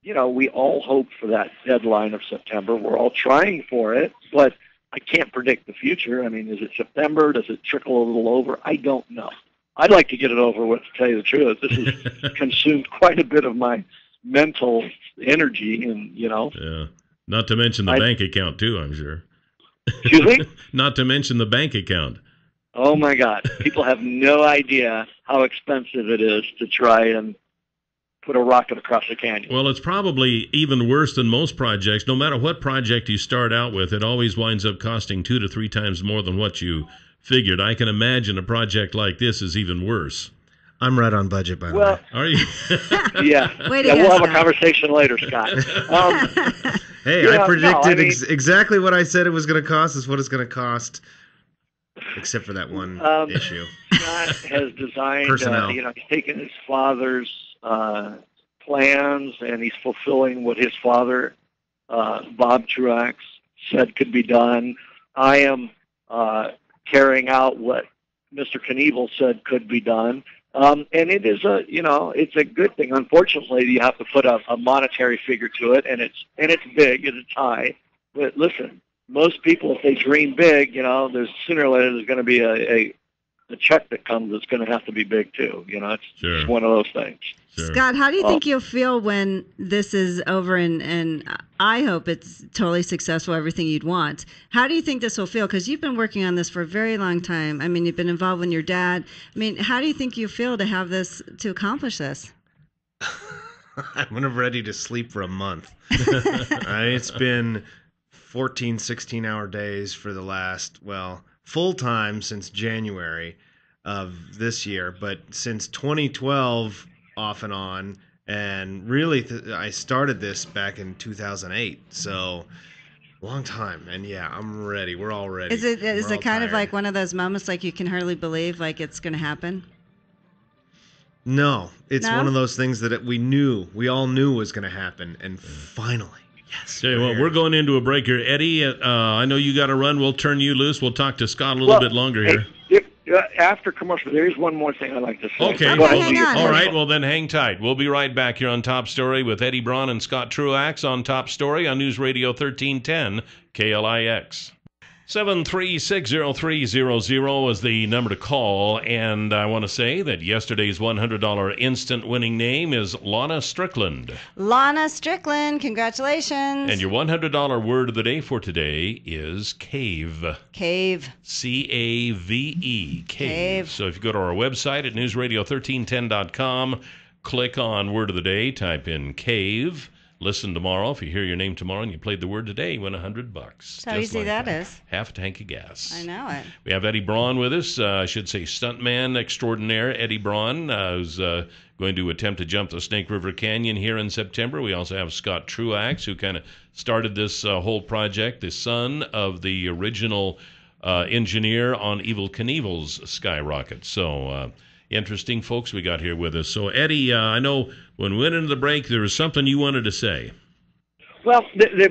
we all hope for that deadline of September. We're all trying for it, but I can't predict the future. I mean, is it September? Does it trickle a little over? I don't know. I'd like to get it over with, to tell you the truth. This has consumed quite a bit of my mental energy, and Yeah. Not to mention the bank account too, I'm sure. Excuse me? Not to mention the bank account. Oh my God! People have no idea how expensive it is to try and put a rocket across the canyon. Well, it's probably even worse than most projects. No matter what project you start out with, it always winds up costing 2 to 3 times more than what you figured. I can imagine a project like this is even worse. I'm right on budget, by the way. Are you? Yeah. We'll have a conversation later, Scott. Hey, I predicted exactly what I said it was going to cost is what it's going to cost, except for that one issue. Scott has designed, personnel. He's taken his father's plans, and he's fulfilling what his father, Bob Truax, said could be done. I am carrying out what Mr. Knievel said could be done. And it is it's a good thing. Unfortunately, you have to put a monetary figure to it, and it's big, and it's high. But listen, most people, if they dream big, there's sooner or later there's going to be a check that comes that's going to have to be big too. It's just one of those things. Sure. Scott, how do you think you'll feel when this is over and I hope it's totally successful, everything you'd want? How do you think this will feel? Because you've been working on this for a very long time. I mean, you've been involved with your dad. I mean, how do you think you feel to have this, to accomplish this? I'm ready to sleep for a month. It's been 14, 16-hour days for the last, full time since January of this year, but since 2012 off and on, and really I started this back in 2008, so long time. And yeah, I'm ready. We're all ready. Is it kind of like one of those moments like you can hardly believe like it's going to happen? No, it's one of those things that we all knew was going to happen, and finally. Yes. Okay, well, we're going into a break here. Eddie, I know you got to run. We'll turn you loose. We'll talk to Scott a little bit longer here. After commercial, there is one more thing I'd like to say. Okay. All right, well, then hang tight. We'll be right back here on Top Story with Eddie Braun and Scott Truax on Top Story on News Radio 1310 KLIX. 7360300 is the number to call, and I want to say that yesterday's $100 instant winning name is Lana Strickland. Lana Strickland, congratulations. And your $100 word of the day for today is cave. Cave. C-A-V-E. Cave. So if you go to our website at newsradio1310.com, click on word of the day, type in cave. Listen tomorrow. If you hear your name tomorrow and you played the word today, win $100. That's how easy that is. Half a tank of gas. I know it. We have Eddie Braun with us. I should say stuntman extraordinaire Eddie Braun, who's going to attempt to jump the Snake River Canyon here in September. We also have Scott Truax, who kind of started this whole project, the son of the original engineer on Evel Knievel's skyrocket. So interesting folks we got here with us. So, Eddie, I know when we went into the break, there was something you wanted to say. Well,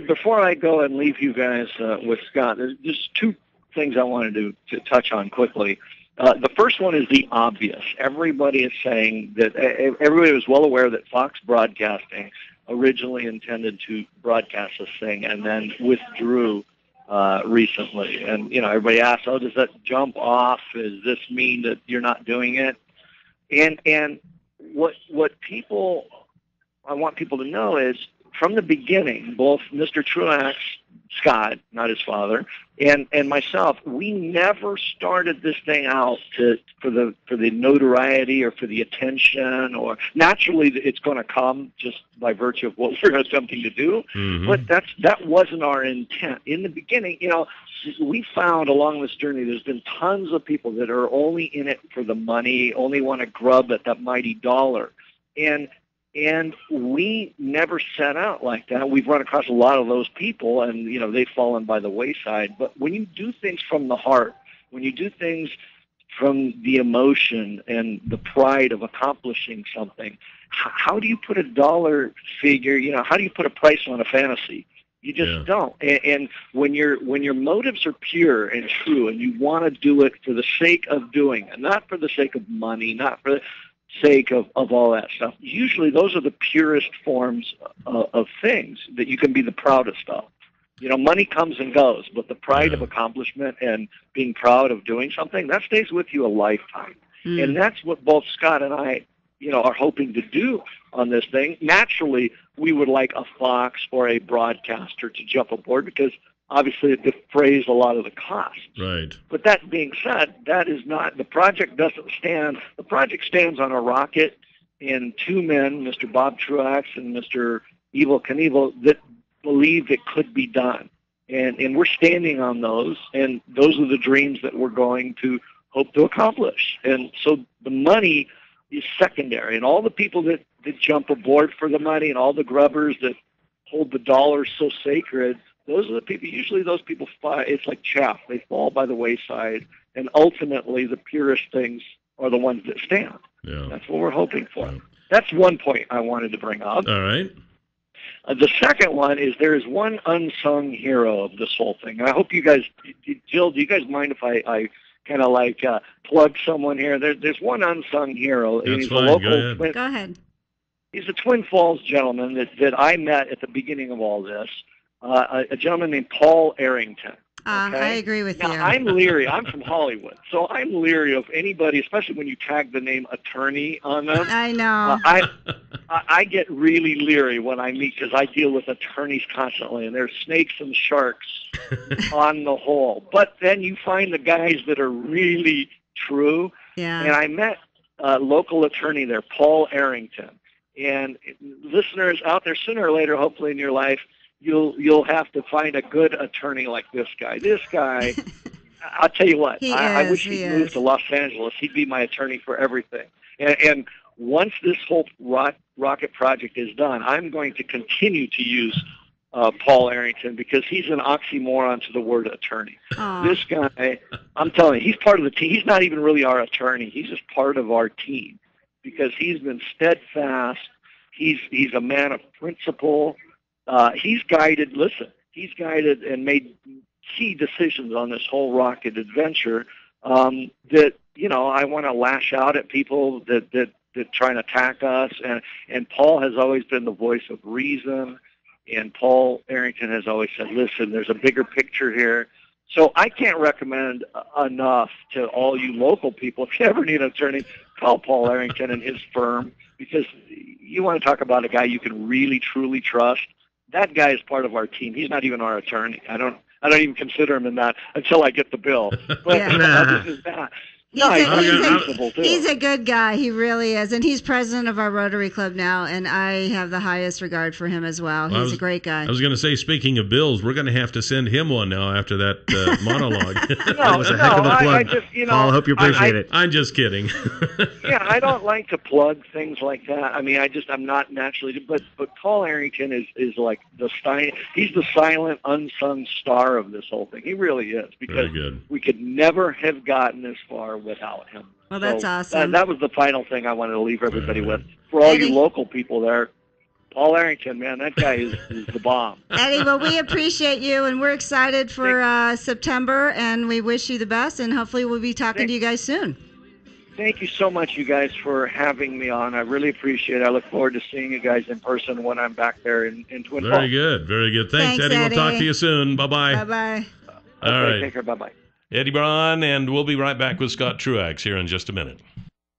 before I go and leave you guys with Scott, there's just two things I wanted to touch on quickly. The first one is the obvious. Everybody is saying that everybody was well aware that Fox Broadcasting originally intended to broadcast this thing and then withdrew recently. And, everybody asked, does that jump off? Does this mean that you're not doing it? And what I want people to know is, from the beginning, both Mr. Truax, Scott, not his father, and myself, we never started this thing out for the notoriety or for the attention, or naturally it's going to come just by virtue of what we're attempting to do. Mm-hmm. But that wasn't our intent in the beginning. We found along this journey there's been tons of people that are only in it for the money, only want to grub at that mighty dollar, and we never set out like that. We've run across a lot of those people, and, they've fallen by the wayside. But when you do things from the heart, when you do things from the emotion and the pride of accomplishing something, how do you put a dollar figure, how do you put a price on a fantasy? You just don't. And when your motives are pure and true, and you want to do it for the sake of doing it, not for the sake of money, not for the sake of all that stuff. Usually those are the purest forms of things that you can be the proudest of. Money comes and goes, but the pride of accomplishment and being proud of doing something, that stays with you a lifetime. Mm. And that's what both Scott and I, are hoping to do on this thing. Naturally, we would like a Fox or a broadcaster to jump aboard because obviously it defrays a lot of the cost. Right. But that being said, the project doesn't stand. The project stands on a rocket and two men, Mr. Bob Truax and Mr. Evel Knievel, that believe it could be done. And we're standing on those, and those are the dreams that we're going to hope to accomplish. And so the money is secondary, and all the people that jump aboard for the money and all the grubbers that hold the dollar so sacred, those are the people, usually those people, it's like chaff. They fall by the wayside, and ultimately the purest things are the ones that stand. Yeah. That's what we're hoping for. Yeah. That's one point I wanted to bring up. All right. The second one is there is one unsung hero of this whole thing. And I hope you guys, Jill, do you guys mind if I kind of plug someone here? There's one unsung hero. That's and he's fine. A local Go ahead. He's a Twin Falls gentleman that I met at the beginning of all this. A gentleman named Paul Arrington. Okay? I agree with now, you. I'm leery. I'm from Hollywood, so I'm leery of anybody, especially when you tag the name attorney on them. I know. I get really leery when I meet because I deal with attorneys constantly, and there's snakes and sharks on the whole. But then you find the guys that are really true. Yeah. And I met a local attorney there, Paul Arrington. And listeners out there, sooner or later, hopefully in your life, you'll have to find a good attorney like this guy. This guy, I'll tell you what, I wish he'd moved to Los Angeles. He'd be my attorney for everything. And once this whole rocket project is done, I'm going to continue to use Paul Arrington because he's an oxymoron to the word attorney. Aww. This guy, I'm telling you, he's part of the team. He's not even really our attorney. He's just part of our team because he's been steadfast. He's a man of principle. He's guided and made key decisions on this whole rocket adventure that, I want to lash out at people that try and attack us. And Paul has always been the voice of reason. And Paul Arrington has always said, listen, there's a bigger picture here. So I can't recommend enough to all you local people, if you ever need an attorney, call Paul Arrington and his firm because you want to talk about a guy you can really, truly trust. That guy is part of our team. He's not even our attorney. I don't even consider him in that until I get the bill. But other than that, he's a good guy. He really is. And he's president of our Rotary Club now, and I have the highest regard for him as well. He's a great guy. I was going to say, speaking of bills, we're going to have to send him one now after that monologue. That was a heck of a plug. Paul, I hope you appreciate it. I'm just kidding. Yeah, I don't like to plug things like that. I mean, I'm not naturally, but Paul Arrington is like he's the silent, unsung star of this whole thing. He really is because we could never have gotten this far without him. Well, that's awesome. That was the final thing I wanted to leave everybody with. For all you local people there, Paul Arrington, man, that guy is the bomb. Eddie, well, we appreciate you, and we're excited for September, and we wish you the best, and hopefully we'll be talking to you guys soon. Thank you so much, you guys, for having me on. I really appreciate it. I look forward to seeing you guys in person when I'm back there in Twin Falls. Very good. Very good. Thanks, Eddie. We'll talk to you soon. Bye-bye. Bye-bye. All right. Take care. Bye-bye. Eddie Braun, and we'll be right back with Scott Truax here in just a minute.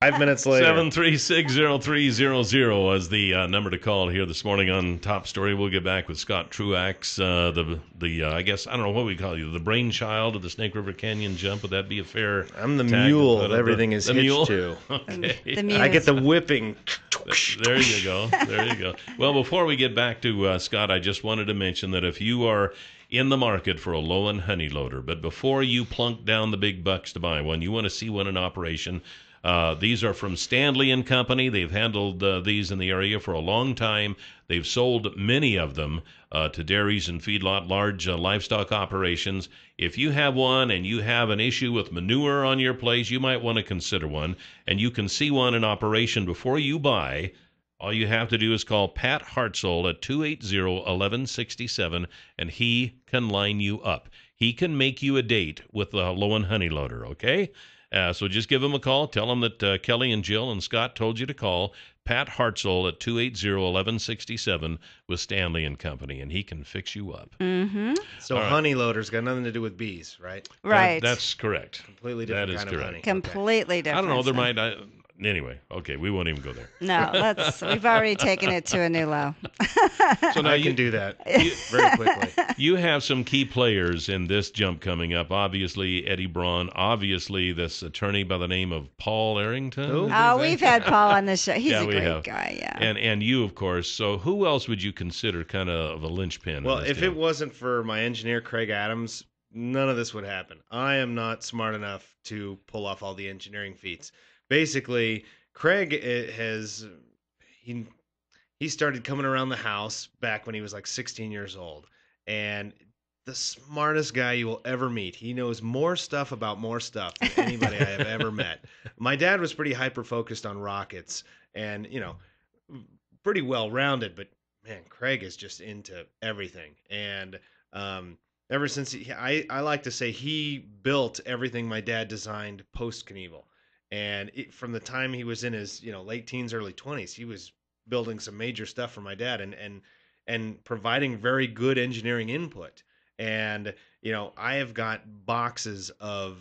5 minutes later. 7360300 is the number to call here this morning on Top Story. We'll get back with Scott Truax, I guess, I don't know what we call you, the brainchild of the Snake River Canyon jump. Would that be a fair I'm the tag mule to put that everything is the hitched mule? to. Okay. The mule. I get the whipping. There you go. There you go. Well, before we get back to Scott, I just wanted to mention that if you are in the market for a low-end honey loader, but before you plunk down the big bucks to buy one, you want to see one in operation. These are from Stanley and Company. They've handled these in the area for a long time. They've sold many of them to dairies and feedlot, large livestock operations. If you have one and you have an issue with manure on your place, you might want to consider one. And you can see one in operation before you buy. All you have to do is call Pat Hartzell at 280-1167, and he can line you up. He can make you a date with the low-end honey loader, okay? So just give him a call. Tell him that Kelly and Jill and Scott told you to call Pat Hartzell at 280-1167 with Stanley and Company, and he can fix you up. Mm-hmm. So honey loader's got nothing to do with bees, right? Right. That's correct. Completely different That is kind correct. of honey. Completely different. I don't know. There stuff. might. Anyway, okay, we won't even go there. No, we've already taken it to a new low. So now you can do that very quickly. You have some key players in this jump coming up. Obviously, Eddie Braun. Obviously, this attorney by the name of Paul Arrington. Oh, we've had Paul on the show. He's a we great have. guy, yeah. And you, of course. So who else would you consider kind of a linchpin? Well, in this if deal? it wasn't for my engineer, Craig Adams, none of this would happen. I am not smart enough to pull off all the engineering feats. Basically, Craig he started coming around the house back when he was like 16 years old, and the smartest guy you will ever meet. He knows more stuff about more stuff than anybody I have ever met. My dad was pretty hyper-focused on rockets and, pretty well-rounded, but man, Craig is just into everything. And ever since I like to say he built everything my dad designed post-Knievel. And from the time he was in his, late teens, early 20s, he was building some major stuff for my dad and providing very good engineering input. And, I have got boxes of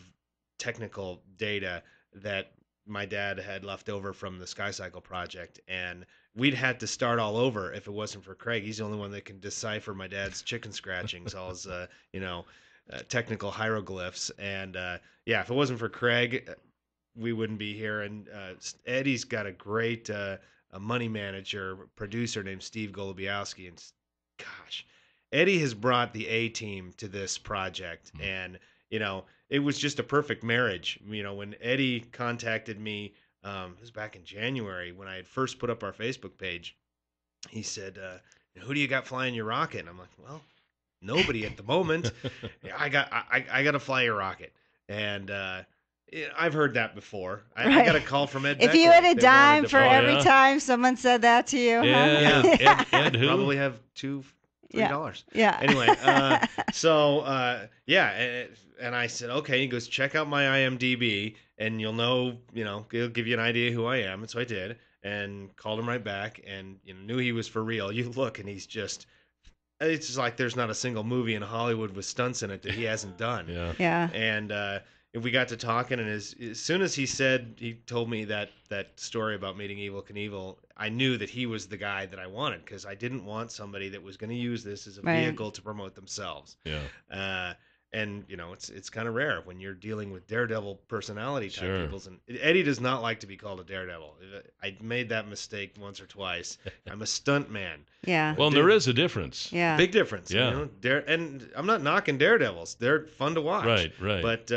technical data that my dad had left over from the Sky Cycle project. And we'd had to start all over if it wasn't for Craig. He's the only one that can decipher my dad's chicken scratchings, all his, technical hieroglyphs. And, if it wasn't for Craig, we wouldn't be here. And Eddie's got a great a money manager, producer named Steve Golubiowski. And gosh, Eddie has brought the A-team to this project. And, it was just a perfect marriage. When Eddie contacted me, it was back in January when I had first put up our Facebook page, he said, who do you got flying your rocket? And I'm like, well, nobody at the moment. I got to fly your rocket. And, I've heard that before. I got a call from Ed. If Beckler. you had a They dime wanted to for fly. every time someone said that to you, Yeah. Ed who? Probably have $3. Yeah. Anyway, and I said, okay. He goes, check out my IMDb, and you'll know, it'll give you an idea who I am. And so I did, and called him right back, and knew he was for real. You look, and he's just. It's just like there's not a single movie in Hollywood with stunts in it that he hasn't done. Yeah. And we got to talking, and as soon as he told me that story about meeting Evel Knievel, I knew that he was the guy that I wanted, because I didn't want somebody that was going to use this as a vehicle to promote themselves. Yeah. And it's kind of rare when you're dealing with daredevil personality type people. And Eddie does not like to be called a daredevil. I made that mistake once or twice. I'm a stunt man. Yeah. Well, there is a difference. Yeah. Big difference. Yeah. And I'm not knocking daredevils. They're fun to watch. Right. But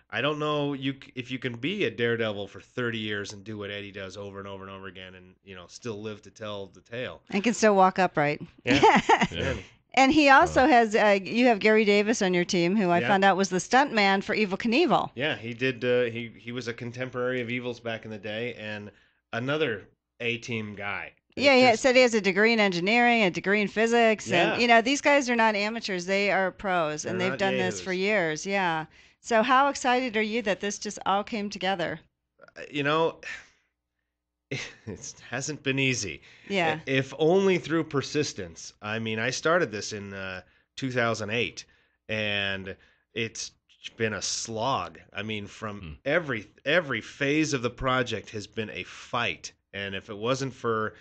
I don't know if you can be a daredevil for 30 years and do what Eddie does over and over and over again, and still live to tell the tale. And can still walk upright. Yeah. And he also has, you have Gary Davis on your team, who I found out was the stunt man for Evel Knievel. Yeah, he did. He was a contemporary of Evil's back in the day, and another A-team guy. Yeah, it said he has a degree in engineering, a degree in physics, Yeah. and these guys are not amateurs; they are pros, and They're they've not done this yahoos. for years. Yeah. So, how excited are you that this just all came together? It hasn't been easy. Yeah. If only through persistence. I mean, I started this in 2008, and it's been a slog. I mean, from every phase of the project has been a fight. And if it wasn't for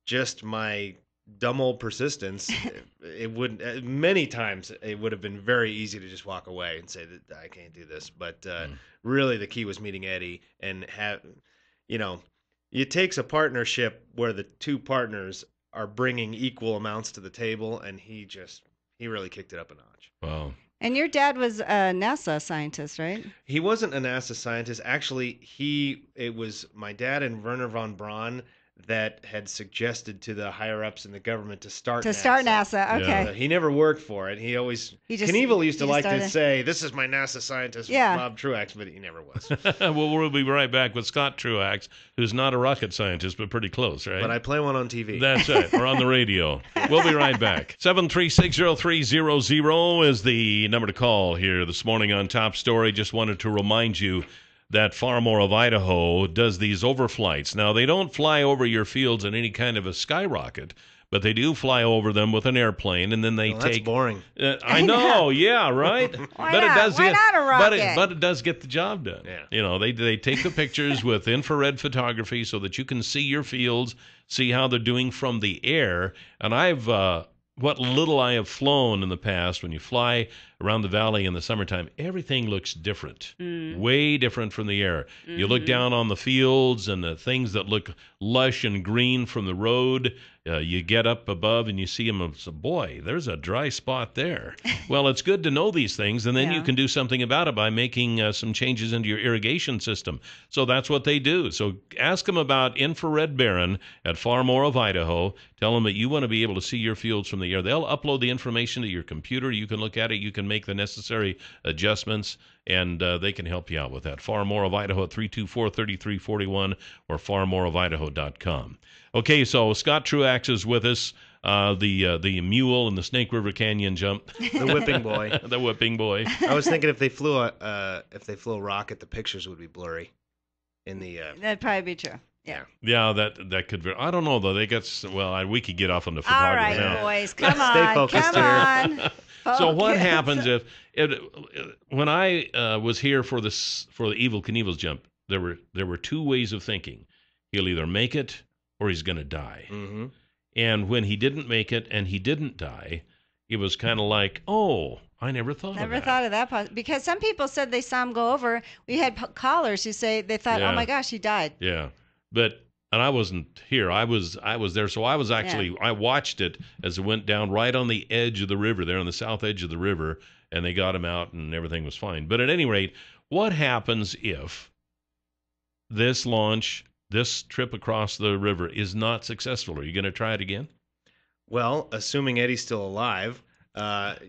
just my dumb old persistence, it would many times it would have been very easy to just walk away and say that I can't do this. But really, the key was meeting Eddie and it takes a partnership where the two partners are bringing equal amounts to the table, and he really kicked it up a notch. Wow. And your dad was a NASA scientist, right? He wasn't a NASA scientist. Actually, it was my dad and Werner von Braun that had suggested to the higher ups in the government to start NASA. Okay. He never worked for it. Knievel used to like to say, "This is my NASA scientist, Bob Truax," but he never was. Well, we'll be right back with Scott Truax, who's not a rocket scientist, but pretty close, right? But I play one on TV. That's right, or on the radio. We'll be right back. 7360300 is the number to call here this morning on Top Story. Just wanted to remind you that Far More of Idaho does these overflights. Now, they don't fly over your fields in any kind of a skyrocket, but they do fly over them with an airplane, and then they take. That's boring. I know, yeah, right. Why not a rocket? But it does get the job done. Yeah. They take the pictures with infrared photography so that you can see your fields, see how they're doing from the air. And what little I have flown in the past, when you fly around the valley in the summertime, everything looks different, way different from the air. You look down on the fields and the things that look lush and green from the road. You get up above and you see them and say, boy, there's a dry spot there. Well, it's good to know these things, and then you can do something about it by making some changes into your irrigation system. So that's what they do. So ask them about Infrared Barren at Far More of Idaho. Tell them that you want to be able to see your fields from the air. They'll upload the information to your computer. You can look at it. You can make the necessary adjustments, and they can help you out with that. Far More of Idaho at 324-3341 or farmoreofidaho.com. Okay, so Scott Truax is with us, the mule in the Snake River Canyon jump. The whipping boy. The whipping boy. I was thinking if they flew a rocket, the pictures would be blurry. That'd probably be true. Yeah. Yeah, that could be. I don't know though. We could get off on the photography. All right, now. Boys, come on, Stay focused come on. So what happens when I was here for the Evel Knievel's jump? There were two ways of thinking. He'll either make it or he's going to die. Mm-hmm. And when he didn't make it and he didn't die, it was kind of like, oh, I never thought of that. Because some people said they saw him go over. We had callers who say they thought, oh my gosh, he died. Yeah, and I wasn't here. I was there, so I was actually I watched it as it went down right on the edge of the river, there on the south edge of the river, and they got him out and everything was fine. But at any rate, what happens if this trip across the river is not successful? Are you going to try it again? Well, assuming Eddie's still alive, if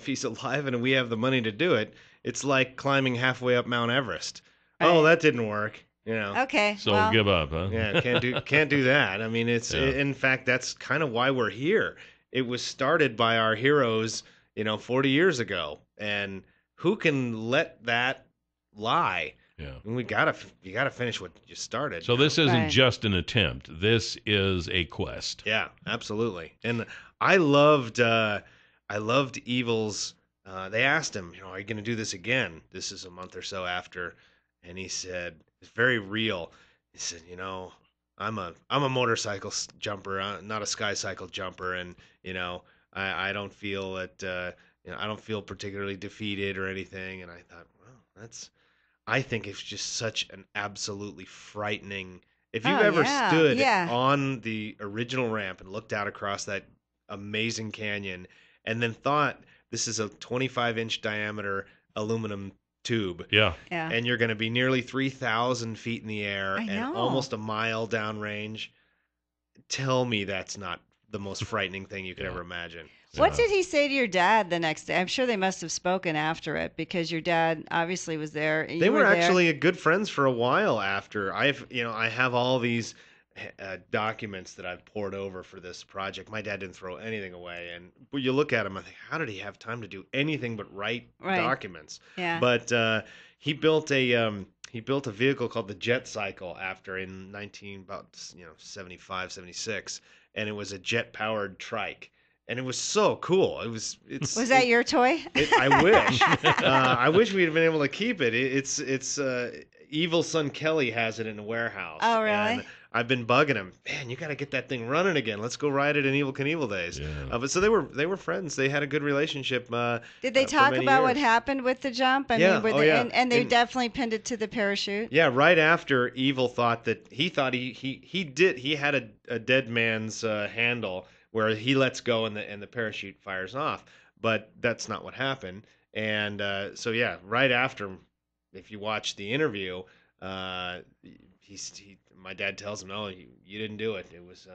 he's alive and we have the money to do it, it's like climbing halfway up Mount Everest. Right. Oh, that didn't work. Okay. So give up, huh? Yeah, can't do that. I mean, in fact, that's kind of why we're here. It was started by our heroes, 40 years ago, and who can let that lie? Yeah. You gotta finish what you started. So this isn't just an attempt. This is a quest. Yeah, absolutely. And I loved Evil's. They asked him, are you going to do this again? This is a month or so after, and he said, it's very real. He said, I'm a motorcycle jumper, not a sky cycle jumper, and I don't feel that I don't feel particularly defeated or anything. And I thought, well, I think it's just such an absolutely frightening. If you've ever stood on the original ramp and looked out across that amazing canyon and then thought this is a 25-inch diameter aluminum tube. Yeah. And you're going to be nearly 3,000 feet in the air and almost a mile downrange. Tell me that's not the most frightening thing you could ever imagine. What did he say to your dad the next day? I'm sure they must have spoken after it because your dad obviously was there. They were actually good friends for a while after. I have all these documents that I've poured over for this project. My dad didn't throw anything away, and but you look at him, I think, how did he have time to do anything but write documents? Yeah. But he built a vehicle called the Jet Cycle after in 75, 76, and it was a jet powered trike. And it was so cool. Was that your toy? I wish. I wish we'd been able to keep it. It's Evil Son Kelly has it in a warehouse. Oh, really? And I've been bugging him. Man, you got to get that thing running again. Let's go ride it in Evil Knievel days. Yeah. But so they were friends. They had a good relationship. Did they talk about what happened with the jump? I mean, and they definitely pinned it to the parachute. Yeah, right after Evil thought he had a dead man's handle where he lets go and the parachute fires off, but that's not what happened. And so yeah, right after, if you watch the interview, my dad tells him, "No, you didn't do it. It was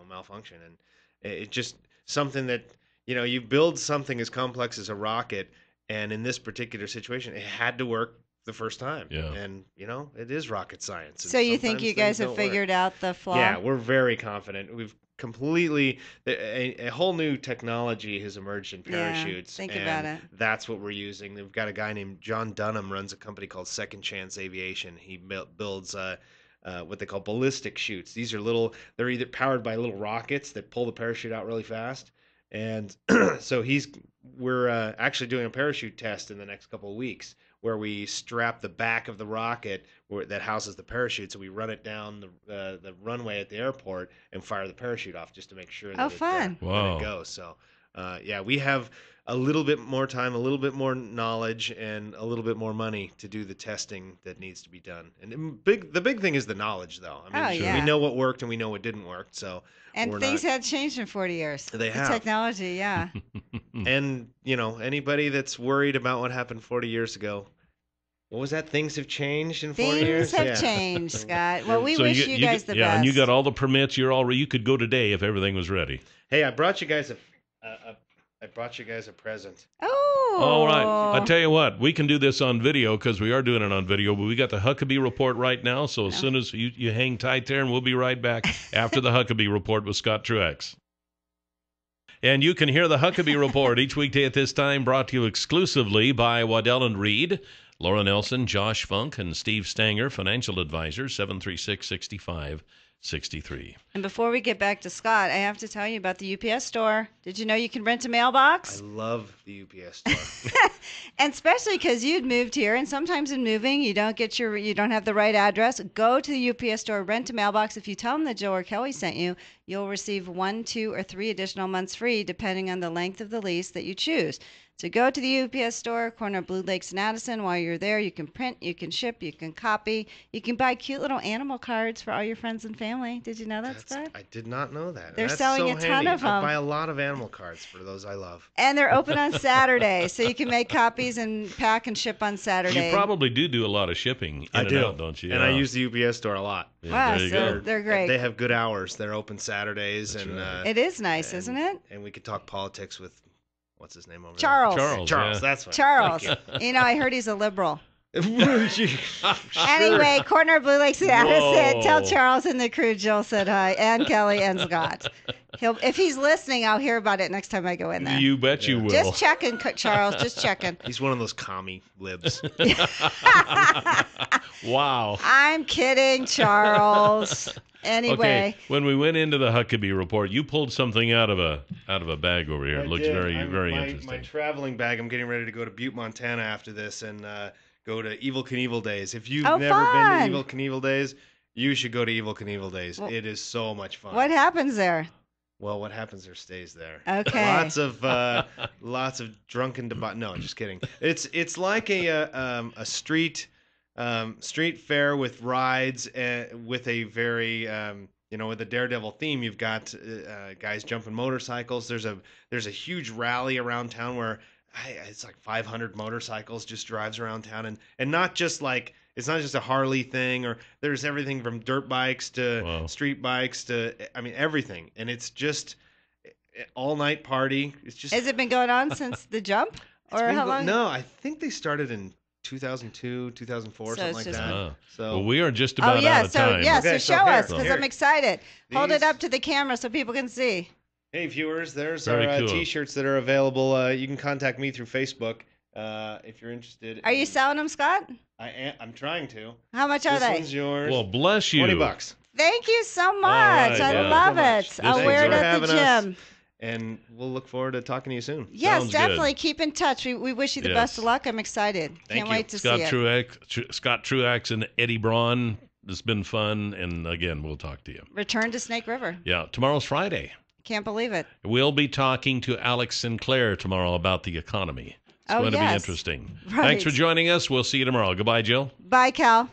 malfunction." And it's just something that you build something as complex as a rocket, and in this particular situation, it had to work the first time. Yeah. And it is rocket science. So you think you guys have figured out the flaw? Yeah, we're very confident. We've completely a whole new technology has emerged in parachutes. Think about it. That's what we're using. We've got a guy named John Dunham runs a company called Second Chance Aviation. He builds what they call ballistic chutes. These are they're either powered by little rockets that pull the parachute out really fast. And so we're actually doing a parachute test in the next couple of weeks where we strap the back of the rocket that houses the parachute, so we run it down the runway at the airport and fire the parachute off just to make sure that it goes. So we have a little bit more time, a little bit more knowledge, and a little bit more money to do the testing that needs to be done. And the big thing is the knowledge, though. I mean, we know what worked and we know what didn't work. So things had changed in 40 years. They have. The technology, yeah. And anybody that's worried about what happened 40 years ago, what was that? Things have changed in 40 years? Things have changed, Scott. Well, we wish you guys the best. Yeah, and you got all the permits. You could go today if everything was ready. Hey, I brought you guys a present. Oh. All right. I tell you what, we can do this on video because we are doing it on video, but we got the Huckabee Report right now. So as soon as you hang tight there, and we'll be right back after the Huckabee Report with Scott Truax. And you can hear the Huckabee Report each weekday at this time, brought to you exclusively by Waddell & Reed, Laura Nelson, Josh Funk, and Steve Stanger, financial advisors, 736-6563. And before we get back to Scott, I have to tell you about the UPS store. Did you know you can rent a mailbox? I love the UPS store. And especially because you'd moved here, and sometimes in moving, you don't have the right address. Go to the UPS store, rent a mailbox. If you tell them that Joe or Kelly sent you, you'll receive 1, 2, or 3 additional months free, depending on the length of the lease that you choose. So go to the UPS store, corner of Blue Lakes and Addison. While you're there, you can print, you can ship, you can copy. You can buy cute little animal cards for all your friends and family. Did you know that, Scott? I did not know that. They're selling a ton of them. I buy a lot of animal cards for those I love. And they're open on Saturday, so you can make copies and pack and ship on Saturday. You probably do a lot of shipping in and out, don't you? And I use the UPS store a lot. Yeah, wow, so they're great. They have good hours. They're open Saturdays. That's and right. It is nice, isn't it? And we could talk politics with... What's his name over Charles. there? Charles, that's right. Charles. I heard he's a liberal. Anyway, corner of Blue Lakes and Addison. Tell Charles and the crew Jill said hi, and Kelly and Scott. If he's listening, I'll hear about it next time I go in there. You bet you will. Just checking, Charles. Just checking. He's one of those commie libs. Wow. I'm kidding, Charles. Anyway, okay, when we went into the Huckabee Report, you pulled something out of a bag over here. It looks very interesting. My traveling bag. I'm getting ready to go to Butte, Montana after this, and go to Evil Knievel Days. If you've never been to Evil Knievel Days, you should go to Evil Knievel Days. It is so much fun. What happens there? Well, what happens there stays there. Okay. Lots of drunken no, just kidding. It's like a street fair with rides with a very with a daredevil theme. You've got guys jumping motorcycles. There's a huge rally around town where it's like 500 motorcycles just drives around town, and not just like it's not just a Harley thing, or there's everything from dirt bikes to street bikes to everything, and it's just all night party. It's just. Has it been going on since the jump, or how long? No, I think they started in 2002, 2004, So something it's like just- that. Well, we are just about yeah, out of time. so show us because here. I'm excited. Hold it These- up to the camera so people can see. Hey, viewers, there's Very our cool. T-shirts that are available. You can contact me through Facebook if you're interested. Are you selling them, Scott? I'm trying to. How much are This they? one's yours. Well, bless you. $20. Thank you so much. right, I yeah. love So much. it. I'll Thanks wear it for at the having us. gym. And we'll look forward to talking to you soon. Yes, Sounds definitely. good. Keep in touch. We wish you the Yes. best of luck. I'm excited. Can't you. wait to Scott see it. Scott Truax and Eddie Braun. It's been fun, and again, we'll talk to you. Return to Snake River. Yeah, tomorrow's Friday. Can't believe it. We'll be talking to Alex Sinclair tomorrow about the economy. It's Oh, going to be yes. interesting. Right. Thanks for joining us. We'll see you tomorrow. Goodbye, Jill. Bye, Cal.